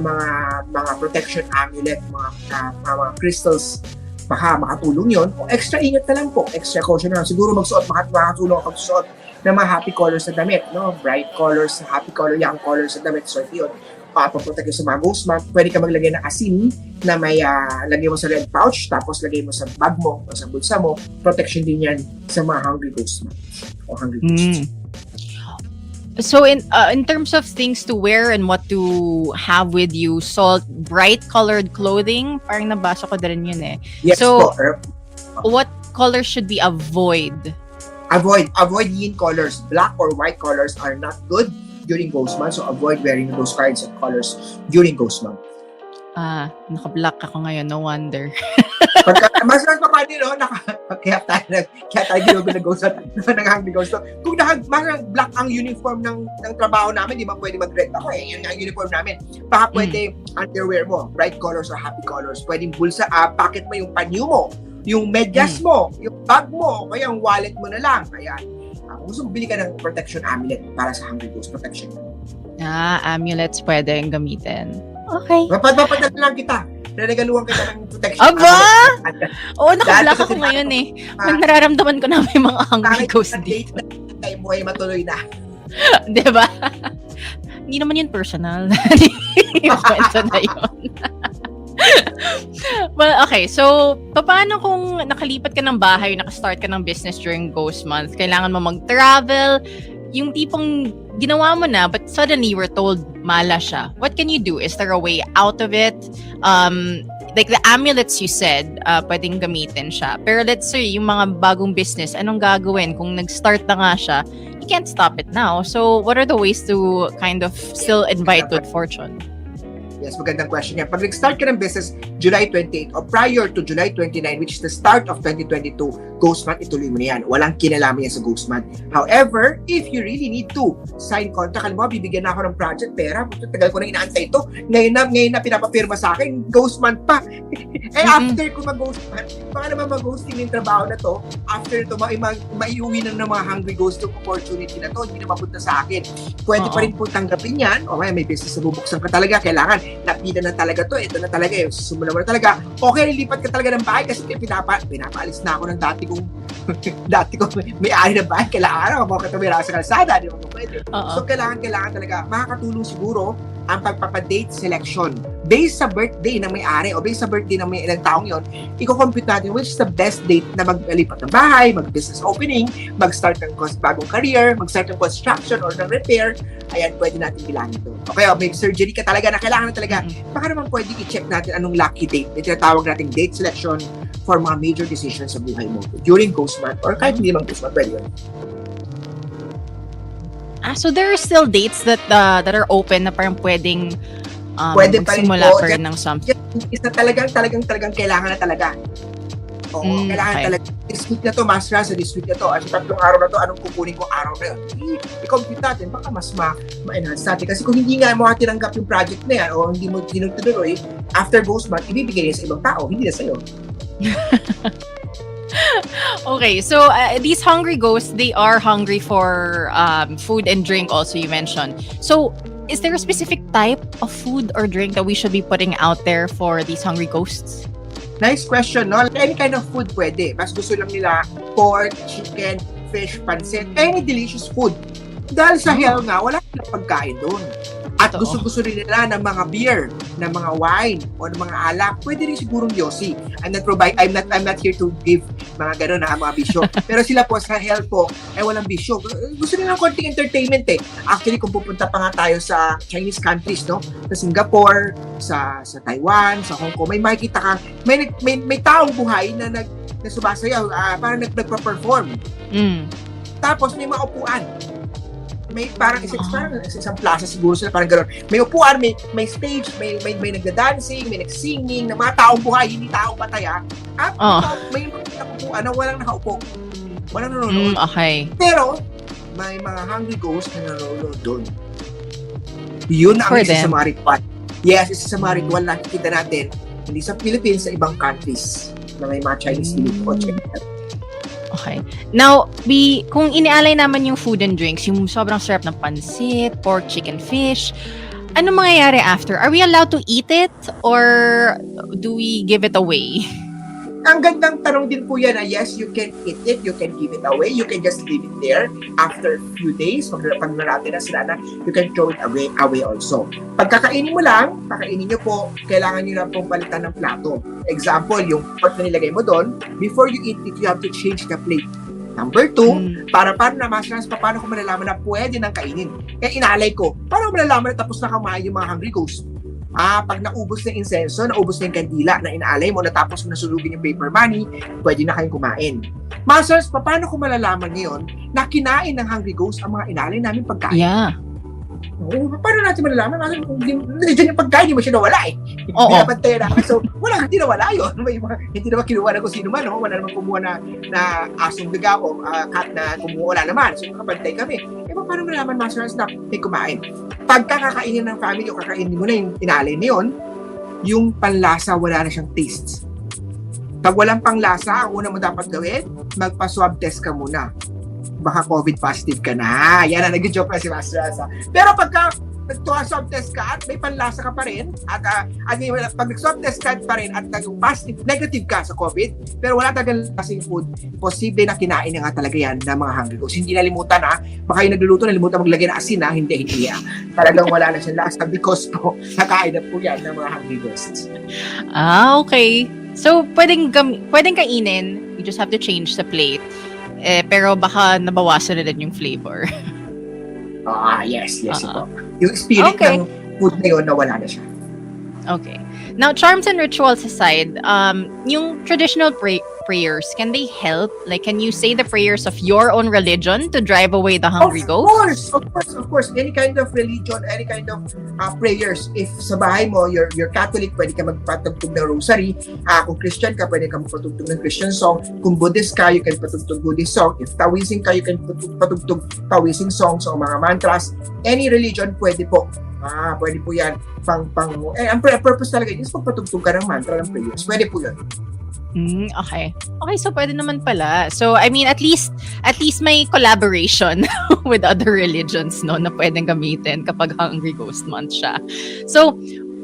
[SPEAKER 4] mga protection amulet, mga crystals, baka makatulong yon. O extra ingat na lang po, extra caution na lang. Siguro makatulong ako pagsuot ng mga happy colors sa damit, no? Bright colors, happy color, young colors sa damit, so yun. Paprotect sa mga ghost month, pwede ka maglagay ng asin na may lagay mo sa red pouch, tapos lagay mo sa bag mo o sa bulsa mo. Protection din yan sa mga hungry ghost month o hungry ghosts.
[SPEAKER 3] So in terms of things to wear and what to have with you, salt, bright colored clothing, parang nabasa ko din yun eh.
[SPEAKER 4] Yes,
[SPEAKER 3] so
[SPEAKER 4] po.
[SPEAKER 3] What colors should we avoid?
[SPEAKER 4] Avoid yin colors. Black or white colors are not good during ghost month, so avoid wearing those kinds of colors during ghost month.
[SPEAKER 3] Naka-black ako ngayon, no wonder.
[SPEAKER 4] Mas pa pa din, no? Kaya tayo ginugulo ng ghost month, nang-hungry ghost. Kung black ang uniform ng trabaho namin, di ba pwede mag-red ako eh, yun ang uniform namin. Baka pwede underwear mo, bright colors or happy colors. Pwedeng bulsa, pocket mo yung panyo mo, yung medyas mo, yung bag mo, kaya yung wallet mo na lang. Kaya, kung gusto bili ka ng protection amulet para sa hungry ghost protection.
[SPEAKER 3] Amulets pwedeng gamitin. Okay.
[SPEAKER 4] Mapadala lang kita. Nanagaluhan kita ng protection.
[SPEAKER 3] Aba! Oo, naka-black ako ngayon eh. Nararamdaman ko na may mga hungry ghost dito.
[SPEAKER 4] Tayo mo ay matuloy na.
[SPEAKER 3] Diba? Hindi naman yun personal. Yung kwento na yun. Well, okay. So, paano kung nakalipat ka ng bahay, nakastart ka ng business during ghost month, kailangan mo mag-travel, yung tipong ginawa mo na, but suddenly you were told mala siya. What can you do? Is there a way out of it? Like the amulets you said, pwedeng gamitin siya. Pero let's say, yung mga bagong business, anong gagawin? Kung nag-start na nga siya, you can't stop it now. So, what are the ways to kind of still invite good fortune?
[SPEAKER 4] Yes, magandang question yan. Pag nag-start ka ng business July 28 o prior to July 29, which is the start of 2022, ghost month, ituloy mo na yan. Walang kinalaman yan sa ghost month. However, if you really need to sign contract, alam mo, bibigyan na ako ng project, pera, tagal ko na inaantay ito. Ngayon na pinapapirma sa akin, ghost month pa. After ko mag-ghost month, baka naman mag-ghosting yung trabaho na to, after ito, maiuwi na ng mga hungry ghost opportunity na to, hindi na mapunta sa akin. Pwede pa rin po tanggapin yan, o may business na bubuksan ka talaga, kailangan napida na talaga to, ito na talaga eh, susumula mo na talaga, okay, lipat ka talaga ng bahay kasi pinapaalis na ako ng dati kong may-ari ng bahay, kailangan ako tumira sa kalsada, di ba po pwede? So kailangan talaga, makakatulong siguro ang pagpapadate selection based sa birthday ng may-ari o based sa birthday ng may ilang taong yon, i-compute natin which is the best date na maglipat ng bahay, mag-business opening, mag-start ng bagong career, mag-start ng construction or ng repair. Ayan, pwede natin bilangin ito. Okay, may surgery ka talaga na kailangan na talaga. Baka naman pwede i-check natin anong lucky date. May tinatawag natin date selection for mga major decisions sa buhay mo during ghost month or kahit hindi naman ghost month, pwede yun.
[SPEAKER 3] So there are still dates that are open na parang pwedeng
[SPEAKER 4] pwede pa rin
[SPEAKER 3] magsimula
[SPEAKER 4] po
[SPEAKER 3] pa rin ng something.
[SPEAKER 4] Isa talagang kailangan na talaga. Oo, kailangan
[SPEAKER 3] Okay.
[SPEAKER 4] talaga. This week na to, Master, sa this week na to, at sa 3 araw na to, anong kukunin ko araw na yun? I-compute natin, baka mas ma-enhance natin. Kasi kung hindi nga mo tinanggap yung project na yan, o hindi mo tinutuloy, after ghost month, ibibigay niya sa ibang tao, hindi na sa'yo.
[SPEAKER 3] Okay, so these hungry ghosts, they are hungry for food and drink also, you mentioned. So is there a specific type of food or drink that we should be putting out there for these hungry ghosts?
[SPEAKER 4] Nice question, no? Any kind of food pwede. Mas gusto lang nila pork, chicken, fish, pancit, any delicious food. Dahil sa hell nga, wala silang pagkain doon. At gusto-gusto rin nila ng mga beer, ng mga wine, o ng mga alak. Pwede rin sigurong yosi. I'm not here to give mga gano'n na mga bisyo. Pero sila po sa hell po, walang bisyo. Gusto nila ng konting entertainment eh. Actually, kung pupunta pa nga tayo sa Chinese countries, no? Sa Singapore, sa Taiwan, sa Hong Kong, may makikita ka, may taong buhay na sumasayaw, parang nagpa-perform. Tapos may mga upuan. May parang isang plaza siguro sila, parang gano'n. May upuan, may stage, may nagda-dancing, may nag-singing, na mga taong buhay, hindi taong patay. At may mga upuan na walang nakaupo. Walang nanonood.
[SPEAKER 3] Okay.
[SPEAKER 4] Pero, may mga hungry ghosts na nanonood doon. Yun ang isa sa mga ritual. Yes, isa sa mga ritual na nakikita natin, hindi sa Philippines, sa ibang countries na may mga Chinese elite.
[SPEAKER 3] Okay. Now, kung inialay naman yung food and drinks, yung sobrang sarap ng pansit, pork, chicken, fish, ano mangyayari after? Are we allowed to eat it or do we give it away?
[SPEAKER 4] Ang gandang tanong din po yan na yes, you can eat it, you can give it away, you can just leave it there after a few days, pag narate na sila na, you can throw it away also. Pagkakainin mo lang, kakainin nyo po, kailangan nyo lang pong palitan ng plato. Example, yung pork na nilagay mo doon, before you eat it, you have to change the plate. Number 2, paano na mas paano ko malalaman na pwede nang kainin? Kaya inalay ko, paano ko malalaman na tapos na kumain yung mga hungry ghosts? Pag naubos na insenso, naubos na yung kandila na inaalay mo, natapos mo nasulugin yung paper money, pwede na kayong kumain. Masters, paano ko malalaman ngayon na kinain ng hungry ghost ang mga inaalay namin pagkain?
[SPEAKER 3] Yeah.
[SPEAKER 4] Paano natin malalaman? Masters, yung pagkain, hindi mo siya nawala eh. Hindi naman tayo namin. So, hindi nawala yun. Hindi naman kinuha na kung sino man. No? Wala naman kumuha na asong daga o cat na kumuha. Wala naman. So, nakapantay kami. Paano malaman, Masters, na may kumain? Pagka kakainin ng family o kakainin mo na yung inalay na yun, yung panlasa, wala na siyang taste. Pag walang panlasa, ang una mo dapat gawin, magpa-swab test ka muna. Baka COVID positive ka na. Yan na, nag-joke na si Masters. Pero pagka nag-swab test ka at may panlasa ka pa rin, at pag nag-swab test ka pa rin at positive, negative ka sa COVID, pero wala talagang lasing food, posible na kinain na nga talaga yan ng mga hungry ghosts. Hindi nalimutan baka yung nagluluto, nalimutan maglagay ng asin hindi. Talagang wala na siyang lasa because po, nakain na po yan ng mga hungry ghosts.
[SPEAKER 3] Okay. So, pwedeng kainin, you just have to change the plate. Pero baka nabawasan na din yung flavor.
[SPEAKER 4] Yes ito. Yung spirit ng food na yun, nawala na siya.
[SPEAKER 3] Okay. Now, charms and rituals aside, yung traditional prayers, can they help? Like, can you say the prayers of your own religion to drive away the hungry ghosts?
[SPEAKER 4] Of course. Any kind of religion, any kind of prayers. If sa bahay mo, you're Catholic, pwede ka magpatugtog ng rosary. Kung Christian ka, pwede ka magpatugtog ng Christian song. Kung Buddhist ka, you can patugtog Buddhist song. If Taoism ka, you can patugtog Taoism songs o mga mantras. Any religion, pwede po. Pwede po yan. Ang purpose talaga is pagpatugtog ka ng mantra ng prayers. Pwede po yan.
[SPEAKER 3] Okay. Okay, so pwede naman pala. So, I mean, at least may collaboration with other religions, no, na pwedeng gamitin kapag Hungry Ghost Month siya. So,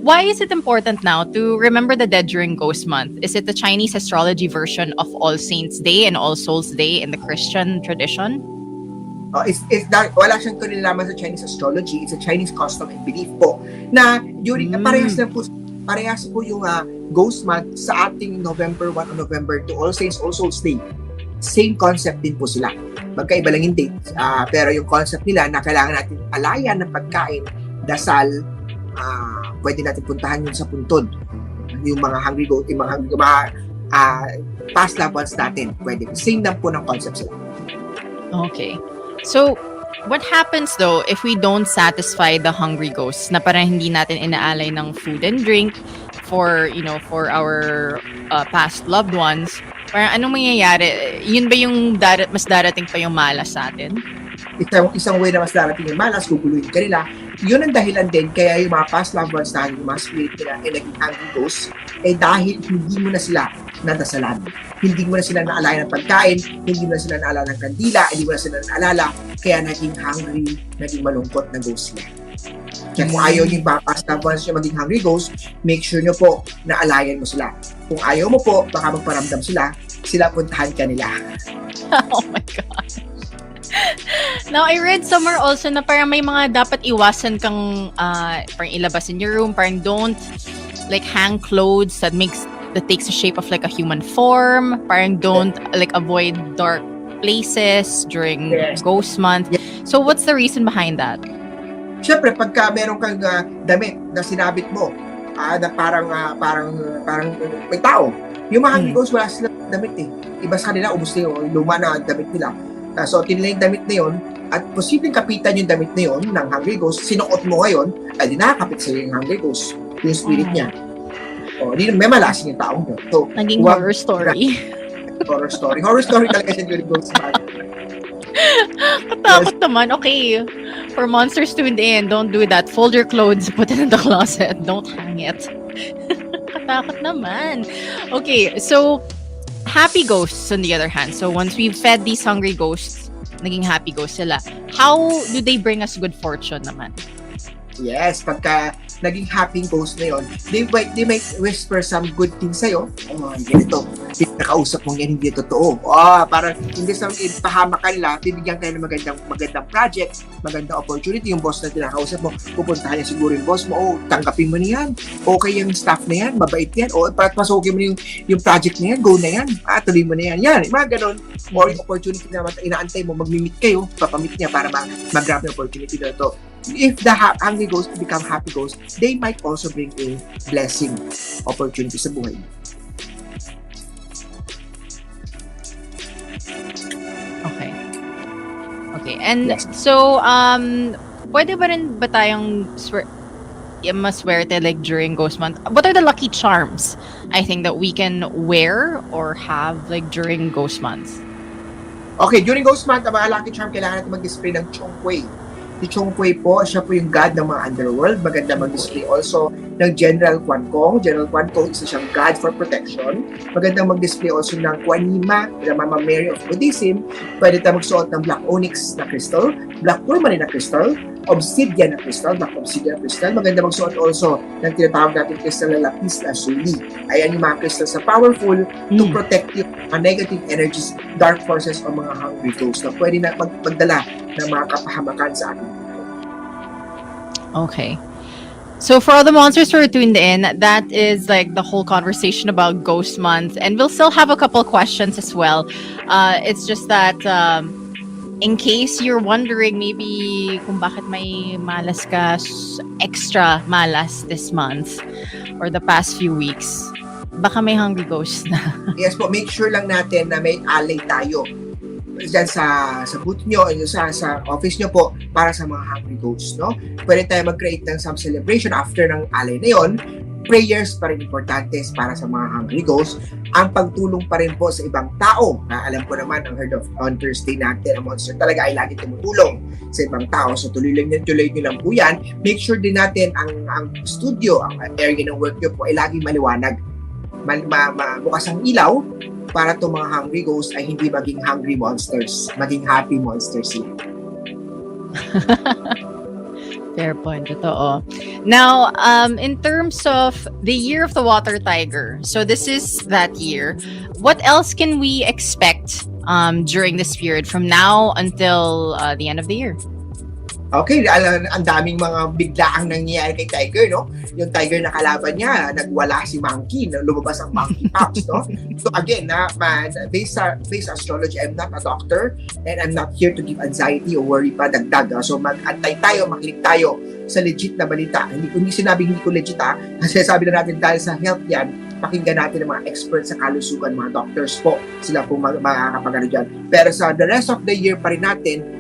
[SPEAKER 3] why is it important now to remember the dead during Ghost Month? Is it the Chinese astrology version of All Saints Day and All Souls Day in the Christian tradition?
[SPEAKER 4] Wala siyang kinalaman sa Chinese astrology. It's a Chinese custom and belief po na during parehas po yung Ghost Month sa ating November 1 o November 2, All Saints, All Souls Day. Same concept din po sila. Magkaiba lang yung date. Pero yung concept nila na kailangan natin alayan ng pagkain, dasal, pwede natin puntahan yun sa puntod. Yung mga hungry goat, yung mga past loved ones natin. Pwede. Same lang po ng concept sila.
[SPEAKER 3] Okay. So, what happens though if we don't satisfy the hungry ghosts na parang hindi natin inaalay ng food and drink for, for our past loved ones, parang anong mangyayari? Yun ba yung mas darating pa yung malas sa atin?
[SPEAKER 4] Isang way na mas darating yung malas, guguluhin ka nila. Yun ang dahilan din kaya yung mga past loved ones na yung mga spirit nila ay naging angry ghosts, dahil hindi mo na sila nadasalan. Hindi mo na sila naalala ng pagkain, hindi mo na sila naalala ng kandila, hindi mo na sila naalala, kaya naging hungry, naging malungkot na ghost sila. Kaya kung ayaw nyo yung past loved ones nyo maging hungry ghost, make sure nyo po na alayan mo sila. Kung ayaw mo po, baka magparamdam sila puntahan ka nila.
[SPEAKER 3] Oh my God. Now, I read somewhere also na parang may mga dapat iwasan kang parang ilabas in your room. Parang don't like hang clothes that takes the shape of like a human form. Parang don't like avoid dark places during ghost month. So what's the reason behind that?
[SPEAKER 4] Siyempre, pagka meron kang damit na sinabit mo, na parang may tao. Yung mga hungry ghosts, wala silang damit eh. Iba sa kanila, ubos na yung luma na damit nila. So, tinila yung damit na yun, at posibleng kapitan yung damit na yun ng hungry ghost, sinuot mo ngayon, ay di nakakapit sa'yo yung hungry ghost, yung spirit niya. O, di may malasin yung taong yun. So,
[SPEAKER 3] naging horror story.
[SPEAKER 4] Horror story talaga siya yung ghost.
[SPEAKER 3] Katakot naman. Okay, for monsters tuned in, don't do that. Fold your clothes, put it in the closet. Don't hang it. Katakot naman. Okay, so happy ghosts on the other hand. So once we've fed these hungry ghosts, naging happy ghosts sila. How do they bring us good fortune naman?
[SPEAKER 4] Yes, pagka naging happy ghost na yun, they might whisper some good things sa'yo. Oh, ganito. Nakausap mong yan, hindi totoo. Parang hindi sa ipahamak ka nila, bibigyan kayo ng magandang project, magandang opportunity. Yung boss na tinakausap mo, pupuntahan niya siguro yung boss mo, tanggapin mo na yan. Okay yung staff na yan, mabait yan. Pasukin mo na yung project na yan, go na yan. Tuloy mo na yan. Yan, mga ganon. Or yung opportunity na inaantay mo, mag-meet kayo, papamit niya para mag-grab yung opportunity na ito. If the hungry ghosts become happy ghosts, they might also bring a blessing opportunity sa buhay.
[SPEAKER 3] Okay. And so, pwede ba rin ba tayong maswerte like during ghost month? What are the lucky charms I think that we can wear or have like during ghost months?
[SPEAKER 4] Okay, during ghost month, ang mga lucky charm, kailangan natin mag-display ng Chong Kuei. Si Chong Kuei po, siya po yung god ng mga underworld. Maganda mag-display also ng General Quan Kong. General Quan Kong, isa siyang god for protection. Maganda mag-display also ng Kuan Yima, the Mama Mary of Buddhism. Pwede tayo magsuot ng Black Onyx na crystal, Black Tourmaline na crystal, Obsidian na crystal, Black Obsidian na crystal. Maganda magsuot also ng tinatawag natin crystal na Lapis Lazuli. Ayan yung mga crystals na powerful to protect you from negative energies, dark forces o mga hungry ghosts na pwede na magdala ng mga kapahamakan sa ating.
[SPEAKER 3] Okay. So for all the monsters who are tuned in, that is like the whole conversation about Ghost Month. And we'll still have a couple questions as well. It's just that in case you're wondering maybe kung bakit may malas ka, extra malas this month or the past few weeks, baka may hungry ghost na.
[SPEAKER 4] Yes po, make sure lang natin na may alay tayo dyan sa booth nyo, sa office nyo po, para sa mga hungry ghosts, no? Pwede tayo mag-create ng some celebration after ng alay na yon. Prayers pa rin importante para sa mga hungry ghosts. Ang pagtulong pa rin po sa ibang tao. Alam ko naman, ang Heard on Thursday natin, ang Monster talaga ay lagi tumutulong sa ibang tao. So tuloy nyo lang po yan. Make sure din natin ang studio, ang area ng work nyo po ay laging maliwanag. Bukas ang ilaw para itong mga hungry ghosts ay hindi maging hungry monsters, maging happy monsters sila.
[SPEAKER 3] Fair point. Totoo. Now, in terms of the year of the water tiger, so this is that year. What else can we expect during this period from now until the end of the year?
[SPEAKER 4] Okay, ang daming mga biglaang nangyayari kay Tiger, no? Yung Tiger na kalaban niya, nagwala si Monkey, lumabas ang Monkey Pops, no? So again, based astrology, I'm not a doctor and I'm not here to give anxiety or worry pa dagdag. So mag-antay tayo, makinig tayo sa legit na balita. Hindi sinabing hindi ko legit, kasi sabi na natin dahil sa health yan, pakinggan natin ng mga experts sa kalusugan, mga doctors po. Sila po makakapagano dyan. Pero sa the rest of the year pa rin natin,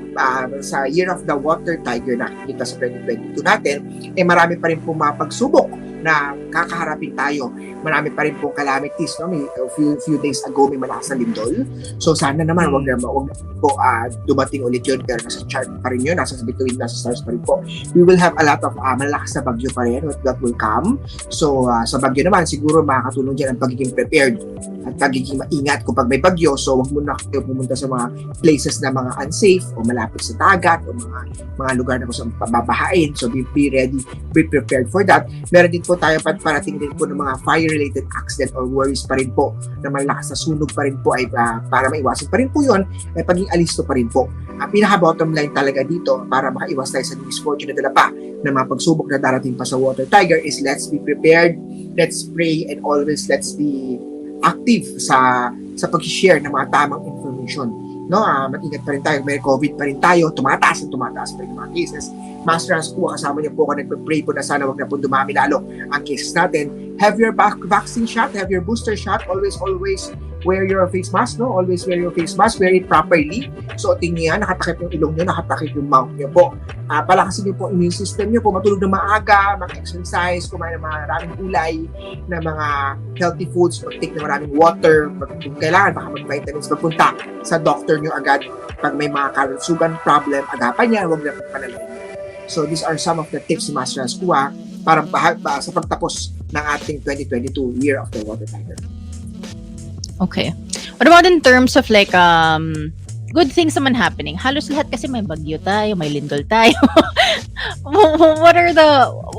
[SPEAKER 4] sa Year of the Water Tiger na kita sa 2022 natin, marami pa rin po mga pagsubok na kakaharapin tayo. Marami pa rin pong calamities, no? May few days ago may malakas na lindol. So sana naman wag na po dumating ulit yun, pero nasa chart pa rin yun, nasa bituin, nasa stars pa rin po. We will have a lot of malakas na bagyo pa rin that will come. So sa bagyo naman siguro makakatulong dyan ang pagiging prepared at pagiging maingat kapag may bagyo. So wag muna kayo pumunta sa mga places na mga unsafe o malapit sa dagat o mga lugar na kung saan pababahain. So be ready, be prepared for that. Meron din po tayo parating din po ng mga fire-related accident or worries pa rin po na malakas na sunog pa rin po ay para maiwasan pa rin po yun, ay paging alisto pa rin po. Ang pinaka-bottom line talaga dito para makaiwas tayo sa misfortune na dala pa na mga pagsubok na darating pa sa water tiger is let's be prepared, let's pray, and always let's be active sa pag-share ng mga tamang information. No, mag-ingat pa rin tayo, may COVID pa rin tayo, tumataas pa rin mga cases. Master Hanz Cua, kasama niyo po ako, nagpe-pray po na sana wag na po dumami lalo ang cases natin. Have your vaccine shot, have your booster shot, always wear your face mask, no? Always wear your face mask, wear it properly. So, tingnan, nakatakip yung ilong nyo, nakatakip yung mouth nyo po. Palakasin nyo po immune system nyo po, matulog na maaga, mag-exercise, kumain ng maraming gulay, na mga healthy foods, mag-take ng maraming water, kung kailangan, baka mag-vitamins, magpunta sa doctor nyo agad. Pag may mga kalusugan problem, agapan niya, huwag na panalain. So, these are some of the tips ni Master Hanz Cua para sa pagtapos ng ating 2022 Year of the Water Tiger.
[SPEAKER 3] Okay. What about in terms of like good things naman happening? Halos lahat kasi may bagyo tayo, may lindol tayo. What are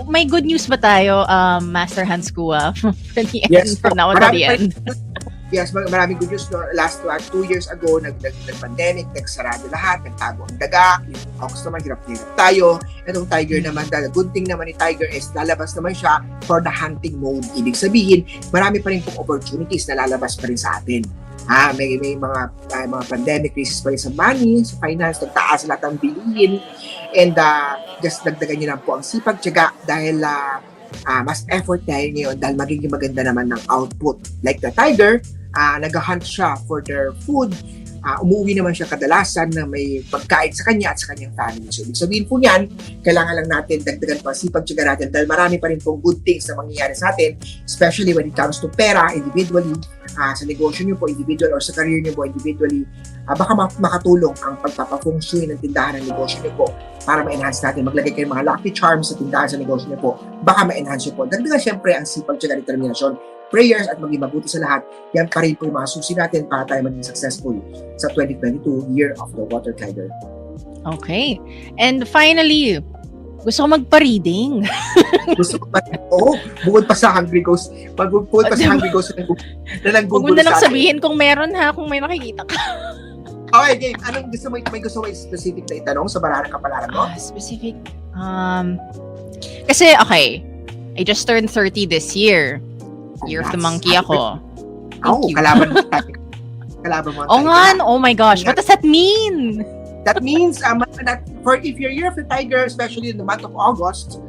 [SPEAKER 3] may good news ba tayo, Master Hanz Cua, from the end, from now to the end?
[SPEAKER 4] Yes, maraming good news. No? Last 2 years ago, nag-pandemic, nagsarado lahat, nagtago ang daga, yung ox naman, hirap tayo. Itong tiger naman, the good thing naman ni tiger is lalabas naman siya for the hunting mode. Ibig sabihin, marami pa rin pong opportunities na lalabas pa rin sa atin. May mga pandemic crisis pa rin sa money, sa finance, nagtaas lahat ang bilihin. And just dagdagan nyo lang po ang sipag, tiyaga, dahil mas effort tayo ngayon dahil magiging maganda naman ng output. Like the tiger, nag-hunt siya for their food. Umuwi naman siya kadalasan na may pagkain sa kanya at sa kanyang family. So, ibig sabihin po niyan, kailangan lang natin dagdagan pa sipag tiyaga natin dahil marami pa rin pong good things na mangyayari sa atin, especially when it comes to pera, individually, sa negosyo nyo po, individual, or sa career nyo po, individually. Baka makatulong ang pagpapa-Feng Shui ng tindahan ng negosyo nyo po para ma-enhance natin. Maglagay kayo mga lucky charms sa tindahan sa negosyo nyo po. Baka ma-enhance nyo po. Dagdagan syempre ang sipag tiyaga, determinasyon, prayers at maging mabuti sa lahat. Yan pa rin po yung mga susi natin para tayo maging successful sa 2022 Year of the Water Tiger.
[SPEAKER 3] Okay. And finally, gusto ko magpa-reading.
[SPEAKER 4] Gusto ko pa, bukod pa sa Hungry Ghost. Bukod pa sa Hungry Ghost na nang
[SPEAKER 3] Huwag mo na lang sabihin kung meron kung may nakikita ka.
[SPEAKER 4] Okay, game. Anong gusto mo? May gusto mo specific na itanong sa barahan kapalaran mo?
[SPEAKER 3] Specific? Kasi, okay, I just turned 30 this year. Year of the monkey ako.
[SPEAKER 4] Kalaban mo tayo. Kalaban mo tayo.
[SPEAKER 3] Oh my gosh, what does that mean?
[SPEAKER 4] That means, if you're year of the tiger, especially in the month of August,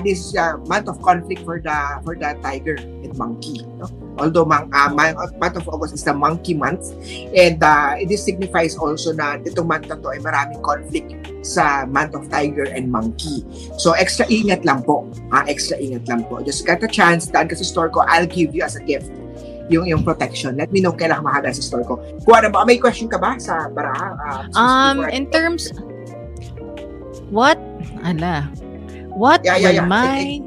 [SPEAKER 4] this is a month of conflict for the tiger and monkey. No? Although month of August is the monkey month, and this signifies also na itong month na to ay maraming conflict sa month of tiger and monkey. So extra ingat lang po. Extra ingat lang po. Just got a chance, daan ka sa store ko, I'll give you as a gift yung protection. Let me know kailan mahal sa store ko. Kung ano ba, may question ka ba sa baraha?
[SPEAKER 3] In terms, what will my...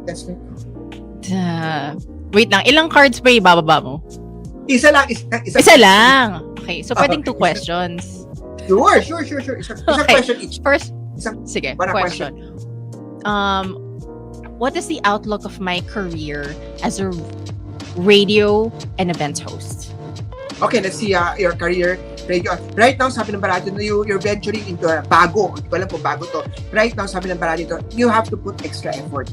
[SPEAKER 4] That's me.
[SPEAKER 3] Wait lang, ilang cards ba ibababa mo?
[SPEAKER 4] Isa lang.
[SPEAKER 3] Okay, so pwedeng 2 questions.
[SPEAKER 4] Sure. Isang question each.
[SPEAKER 3] First, sige, question. What is the outlook of my career as a radio and events host?
[SPEAKER 4] Okay, let's see your career. Radio. Right now, sabi ng barado, you're venturing into bago. Hindi ko alam kung bago to. Right now, sabi ng barado, you have to put extra effort.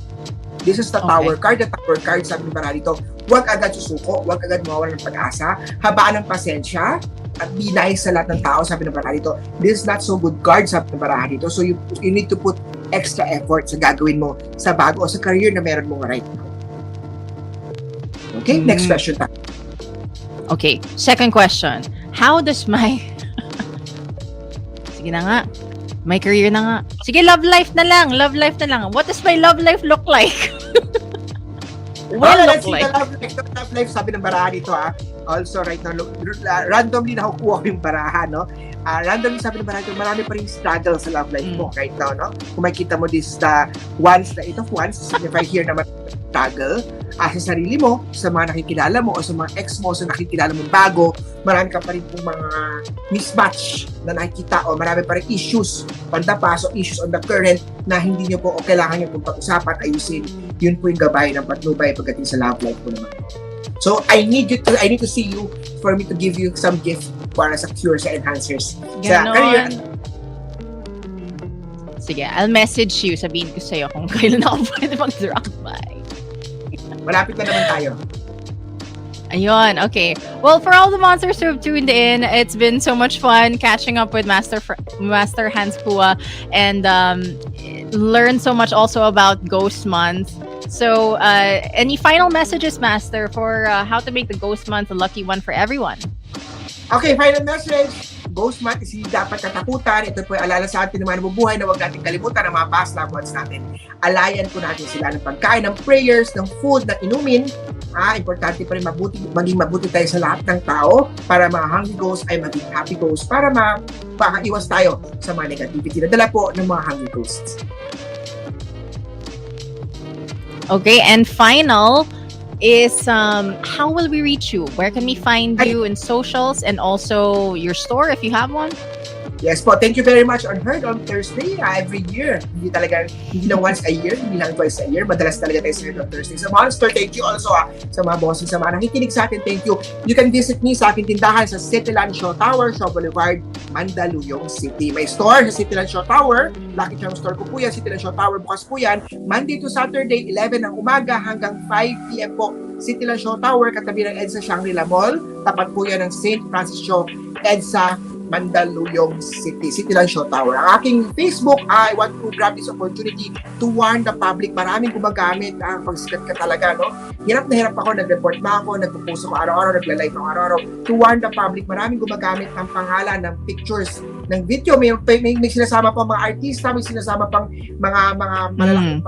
[SPEAKER 4] This is the Tower card. The Tower card, sabi ng barado, huwag agad susuko, huwag agad mawala ng pag-asa, habaan ng pasensya, at be nice sa lahat ng tao, sabi ng barado. This is not so good card, sabi ng barado. So you need to put extra effort sa gagawin mo sa bago o sa career na meron mong right now. Okay, next question.
[SPEAKER 3] Okay, second question. How does my... Sige na nga. My career na nga. Sige, love life na lang. What does my love life look like? will
[SPEAKER 4] let's
[SPEAKER 3] look
[SPEAKER 4] see
[SPEAKER 3] like.
[SPEAKER 4] the love life, sabi ng barahan dito Also, right now, randomly nakukuha ko yung barahan, no? Randomly sabi ng barahan dito, marami pa rin struggle sa love life mo right now, no? Kung makita mo this, the ones, the 8 of wands, signify here naman struggle sa sarili mo, sa mga nakikilala mo, o sa mga ex mo, sa nakikilala mo bago, marami ka pa rin pong mga mismatch na nakikita, o marami pa rin issues on the past, o issues on the current na hindi nyo po, o kailangan nyo pong pag-usapan, ayusin. Yun po yung gabay ng patnubay pagdating sa love life po naman. So, I need to see you for me to give you some gift para sa cure, sa enhancers. Sa career.
[SPEAKER 3] Sige, I'll message you. Sabihin ko sa'yo kung kailan ako pwede mag-drop by.
[SPEAKER 4] Malapit na naman tayo.
[SPEAKER 3] Ayun, okay. Well, for all the monsters who have tuned in, it's been so much fun catching up with Master Hanz Cua and learn so much also about Ghost Month. So, any final messages, Master, for how to make the Ghost Month a lucky one for everyone?
[SPEAKER 4] Okay, final message. Ghost Month is hindi dapat katakutan. Ito po ay alala sa atin ng mga nabubuhay na huwag natin kalimutan ang mga past loved ones natin. Alayan po natin sila ng pagkain, ng prayers, ng food, ng inumin. Importante pa rin maging mabuti tayo sa lahat ng tao para mga hungry ghosts ay maging happy ghosts para makaiwas tayo sa mga negativity na dala po ng mga hungry ghosts.
[SPEAKER 3] Okay, and final is how will we reach you? Where can we find you in socials and also your store if you have one?
[SPEAKER 4] Yes po, thank you very much on Heard on Thursday every year. Hindi lang once a year, hindi lang twice a year. Madalas talaga tayo sa Heard on Thursday. Sa Monster, thank you also sa mga bosses, sa mga nakikinig sa atin, thank you. You can visit me sa aking tindahan sa Cityland Shaw Tower, Shaw Boulevard, Mandaluyong City. May store sa Cityland Shaw Tower. Lucky Charm store ko po yan. Cityland Shaw Tower, bukas po yan. Monday to Saturday, 11 ng umaga hanggang 5 p.m. po. Cityland Shaw Tower, katabi ng EDSA Shangri-La Mall. Tapat po yan ng St. Francis Shaw, EDSA Mandaluyong City, Cityland Shaw Tower. Ang aking Facebook, I want to grab this opportunity to warn the public. Maraming gumagamit. Pagsikat ka talaga, no? Hirap na hirap ako, nag-report na ako, nagpo-post ako araw-araw, nagla-live ako araw-araw. To warn the public, maraming gumagamit ng pangalan, ng pictures, ng video. May sinasama pang mga artista, may sinasama pang mga malalaking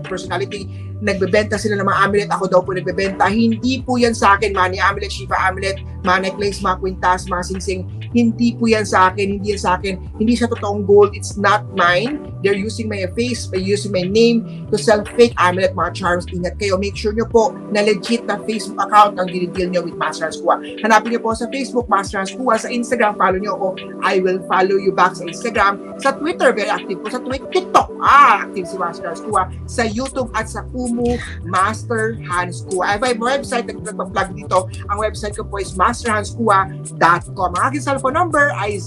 [SPEAKER 4] personality. Nagbebenta sila ng mga amulet. Ako daw po nagbebenta. Hindi po yan sa akin. Money amulet, Shiva amulet, mga necklace, mga kwintas, mga singsing. Hindi po yan sa akin. Hindi yan sa akin. Hindi siya totoong gold. It's not mine. They're using my face, by using my name to sell fake amulet, mga charms. Ingat kayo. Make sure nyo po na legit na Facebook account ang dinidil nyo with Master Hanz Cua. Hanapin nyo po sa Facebook, Master Hanz Cua. Sa Instagram, follow nyo ako. I will follow you back sa Instagram. Sa Twitter, very active po. Sa TikTok, active si Master Hanz Cua. Sa YouTube at sa Kumu, Master Hanz Cua. I have a website na nagpa-plug dito. Ang website ko po is masterhanzcua.com. Ang aking cellphone number ay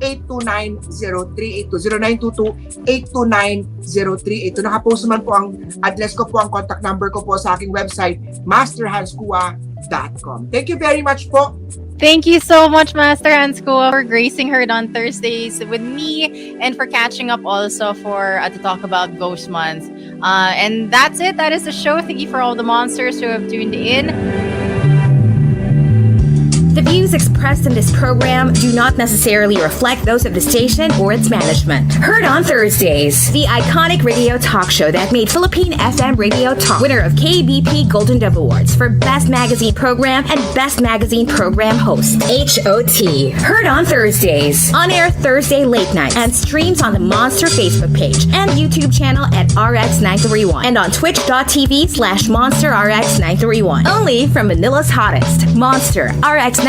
[SPEAKER 4] 0922-829-0382. 0922-829-0382. Nakapost naman po ang address ko po, ang contact number ko po sa aking website, masterhanzcua.com. Thank you very much po.
[SPEAKER 3] Thank you so much, Master Hanz Cua, for gracing Heard on Thursdays with me and for catching up also for to talk about Ghost Month. And that's it. That is the show. Thank you for all the monsters who have tuned in.
[SPEAKER 2] The views expressed in this program do not necessarily reflect those of the station or its management. Heard on Thursdays, the iconic radio talk show that made Philippine FM Radio Talk winner of KBP Golden Dove Awards for Best Magazine Program and Best Magazine Program Host. HOT. Heard on Thursdays. On air Thursday late night and streams on the Monster Facebook page and YouTube channel at RX931 and on twitch.tv/Monster RX931. Only from Manila's hottest, Monster RX93.1.